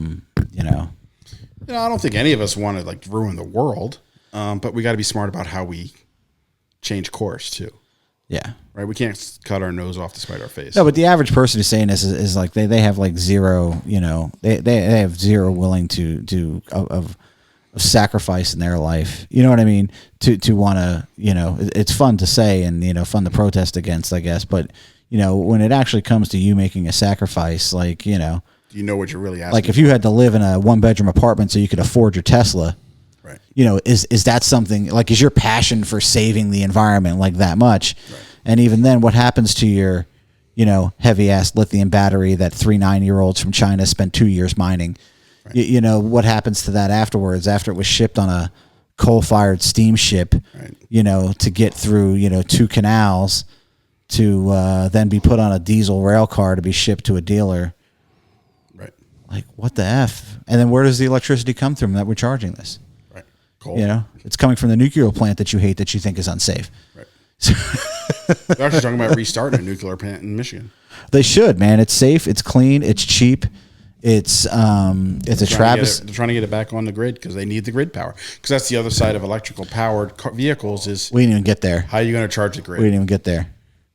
don't think any of us want to like ruin the world, but we got to be smart about how we change course too. Yeah. Right. We can't cut our nose off to spite our face. No, but the average person who's saying this is like they have like zero, they have zero willing to of sacrifice in their life. You know what I mean? To want to, it's fun to say and, fun to protest against, I guess. But, when it actually comes to you making a sacrifice, like, do you know what you're really asking? Like if you had to live in a 1-bedroom apartment so you could afford your Tesla, right? Is that something like, is your passion for saving the environment like that much? Right. And even then, what happens to your, heavy ass lithium battery that 3 9-year-olds from China spent 2 years mining? Right. What happens to that afterwards, after it was shipped on a coal-fired steamship, right. To get through, 2 canals to then be put on a diesel rail car to be shipped to a dealer. Right. Like, what the F? And then where does the electricity come from that we're charging this? Right. Coal. It's coming from the nuclear plant that you hate, that you think is unsafe. Right. They're actually talking about restarting a nuclear plant in Michigan. They should, man. It's safe. It's clean. It's cheap. It's a travesty. They're trying to get it back on the grid because they need the grid power. Because that's the other side of electrical powered vehicles is we didn't even get there. How are you going to charge the grid? We didn't even get there.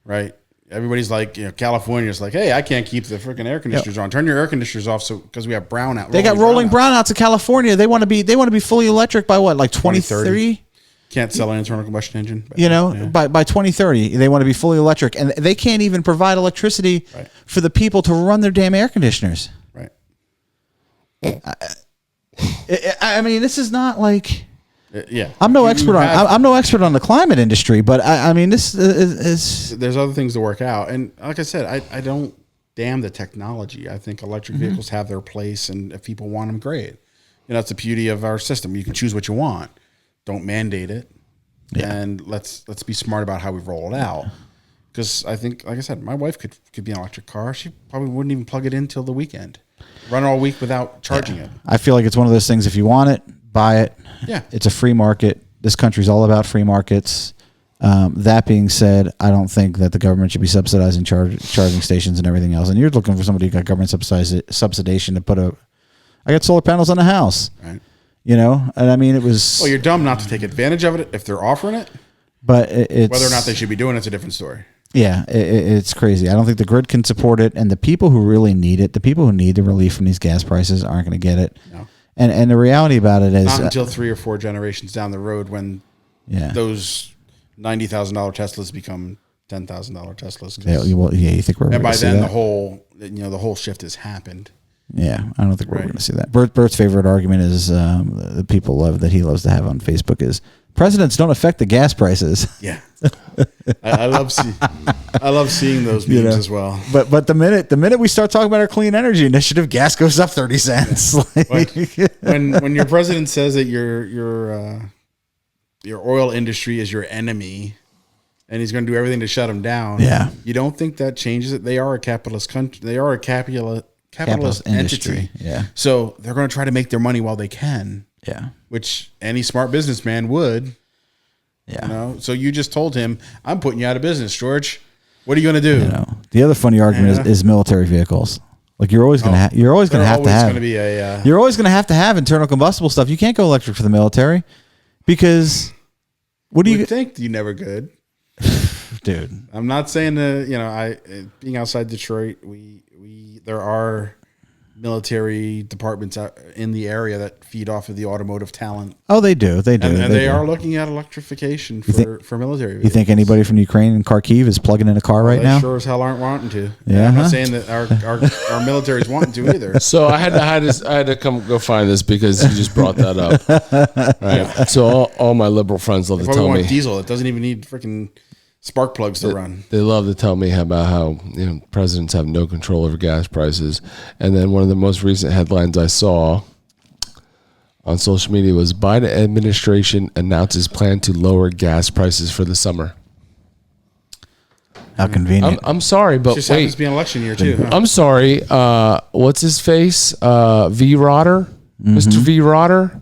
Right. Everybody's like, California's like, hey, I can't keep the freaking air conditioners on. Turn your air conditioners off, because we have brownout. They got rolling brownouts in California. They want to be fully electric by what, like 2030? Can't sell an internal combustion engine. By 2030, they want to be fully electric, and they can't even provide electricity for the people to run their damn air conditioners. Right. I mean, this is not like. Yeah, I'm no expert on the climate industry, but I mean, this is. There's other things to work out, and like I said, I don't damn the technology. I think electric vehicles have their place, and if people want them, great. That's the beauty of our system. You can choose what you want. Don't mandate it, and let's be smart about how we roll it out. Because I think, like I said, my wife could be an electric car. She probably wouldn't even plug it in till the weekend. Run all week without charging it. I feel like it's one of those things. If you want it, buy it. Yeah, it's a free market. This country's all about free markets. That being said, I don't think that the government should be subsidizing charging stations and everything else. And you're looking for somebody who got government subsidization to put I got solar panels on the house. Right. And I mean, it was. Well, you're dumb not to take advantage of it if they're offering it. But it's whether or not they should be doing it's a different story. Yeah, it's crazy. I don't think the grid can support it, and the people who really need it, the people who need the relief from these gas prices, aren't going to get it. No. And the reality about it is not until 3 or 4 generations down the road when those $90,000 Teslas become $10,000 Teslas. You think we're? And by then the whole shift has happened. Yeah, I don't think we're going to see that. Bert's favorite argument is the people he loves to have on Facebook is presidents don't affect the gas prices. Yeah, I love seeing those memes as well. But the minute we start talking about our clean energy initiative, gas goes up 30 cents. when your president says that your oil industry is your enemy, and he's going to do everything to shut them down. Yeah, you don't think that changes it? They are a capitalist country. They are a capitalist entity. Yeah. So they're going to try to make their money while they can. Yeah. Which any smart businessman would. Yeah. So you just told him, I'm putting you out of business, George. What are you going to do? The other funny argument is military vehicles. Like you're always going to have you're always going to have to have internal combustible stuff. You can't go electric for the military because what do you think you never could? Dude. I'm not saying that, being outside Detroit, there are military departments in the area that feed off of the automotive talent. Oh, they do. And they are looking at electrification for military vehicles. You think anybody from Ukraine and Kharkiv is plugging in a car right now? They sure as hell aren't wanting to. Yeah, I'm not saying that our military is wanting to either. So I had to go find this because you just brought that up. Right. So all my liberal friends love to tell me diesel. It doesn't even need freaking spark plugs to run. They love to tell me about how presidents have no control over gas prices. And then one of the most recent headlines I saw on social media was Biden administration announces plan to lower gas prices for the summer. How convenient. I'm sorry, but Just happens to wait. be an election year too. Huh? I'm sorry. What's his face? V. Rotter, Mm-hmm. Mr. V. Rotter,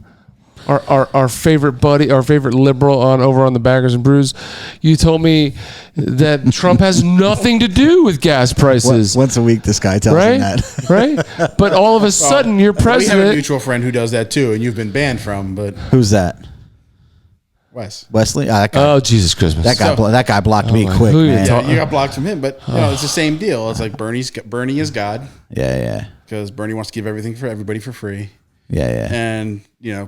our favorite buddy, our favorite liberal over on the Baggers and Brews. You told me that Trump has nothing to do with gas prices, Once a week, this guy tells me right? that. Right. But all of a sudden, you're We have a president. mutual friend who does that too, and you've been banned from. But Who's that? Wes, Wesley? That guy, Oh, Jesus Christmas! that guy blocked me quick, Who you man. talk- you got blocked from him, but it's the same deal. It's like Bernie is God Yeah. because Bernie wants to give everything for everybody for free, Yeah. and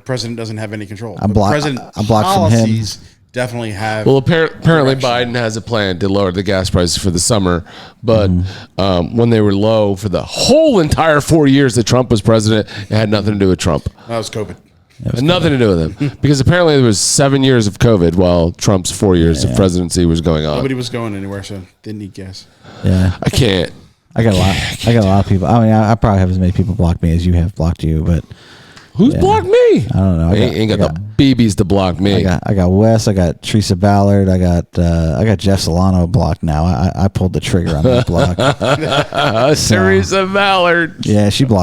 president doesn't have any control. I'm But blocked- President I'm blocked from him. policies definitely have. Well, apparently direction. Biden has a plan to lower the gas prices for the summer, but when they were low for the whole entire 4 years that Trump was president, it had nothing to do with Trump. That was COVID. It had nothing to do with him because apparently there was 7 years of COVID while Trump's 4 years of presidency was going on. Nobody was going anywhere, so didn't need gas. Yeah. I can't. I got a lot of people. I mean, I probably have as many people block me as you have blocked you, but Who's blocked me? I don't know. Ain't got the BBs to block me. I got Wes. I got Teresa Ballard. I got Jeff Solano blocked now. I pulled the trigger on that block. Teresa Ballard. Yeah, she blocked.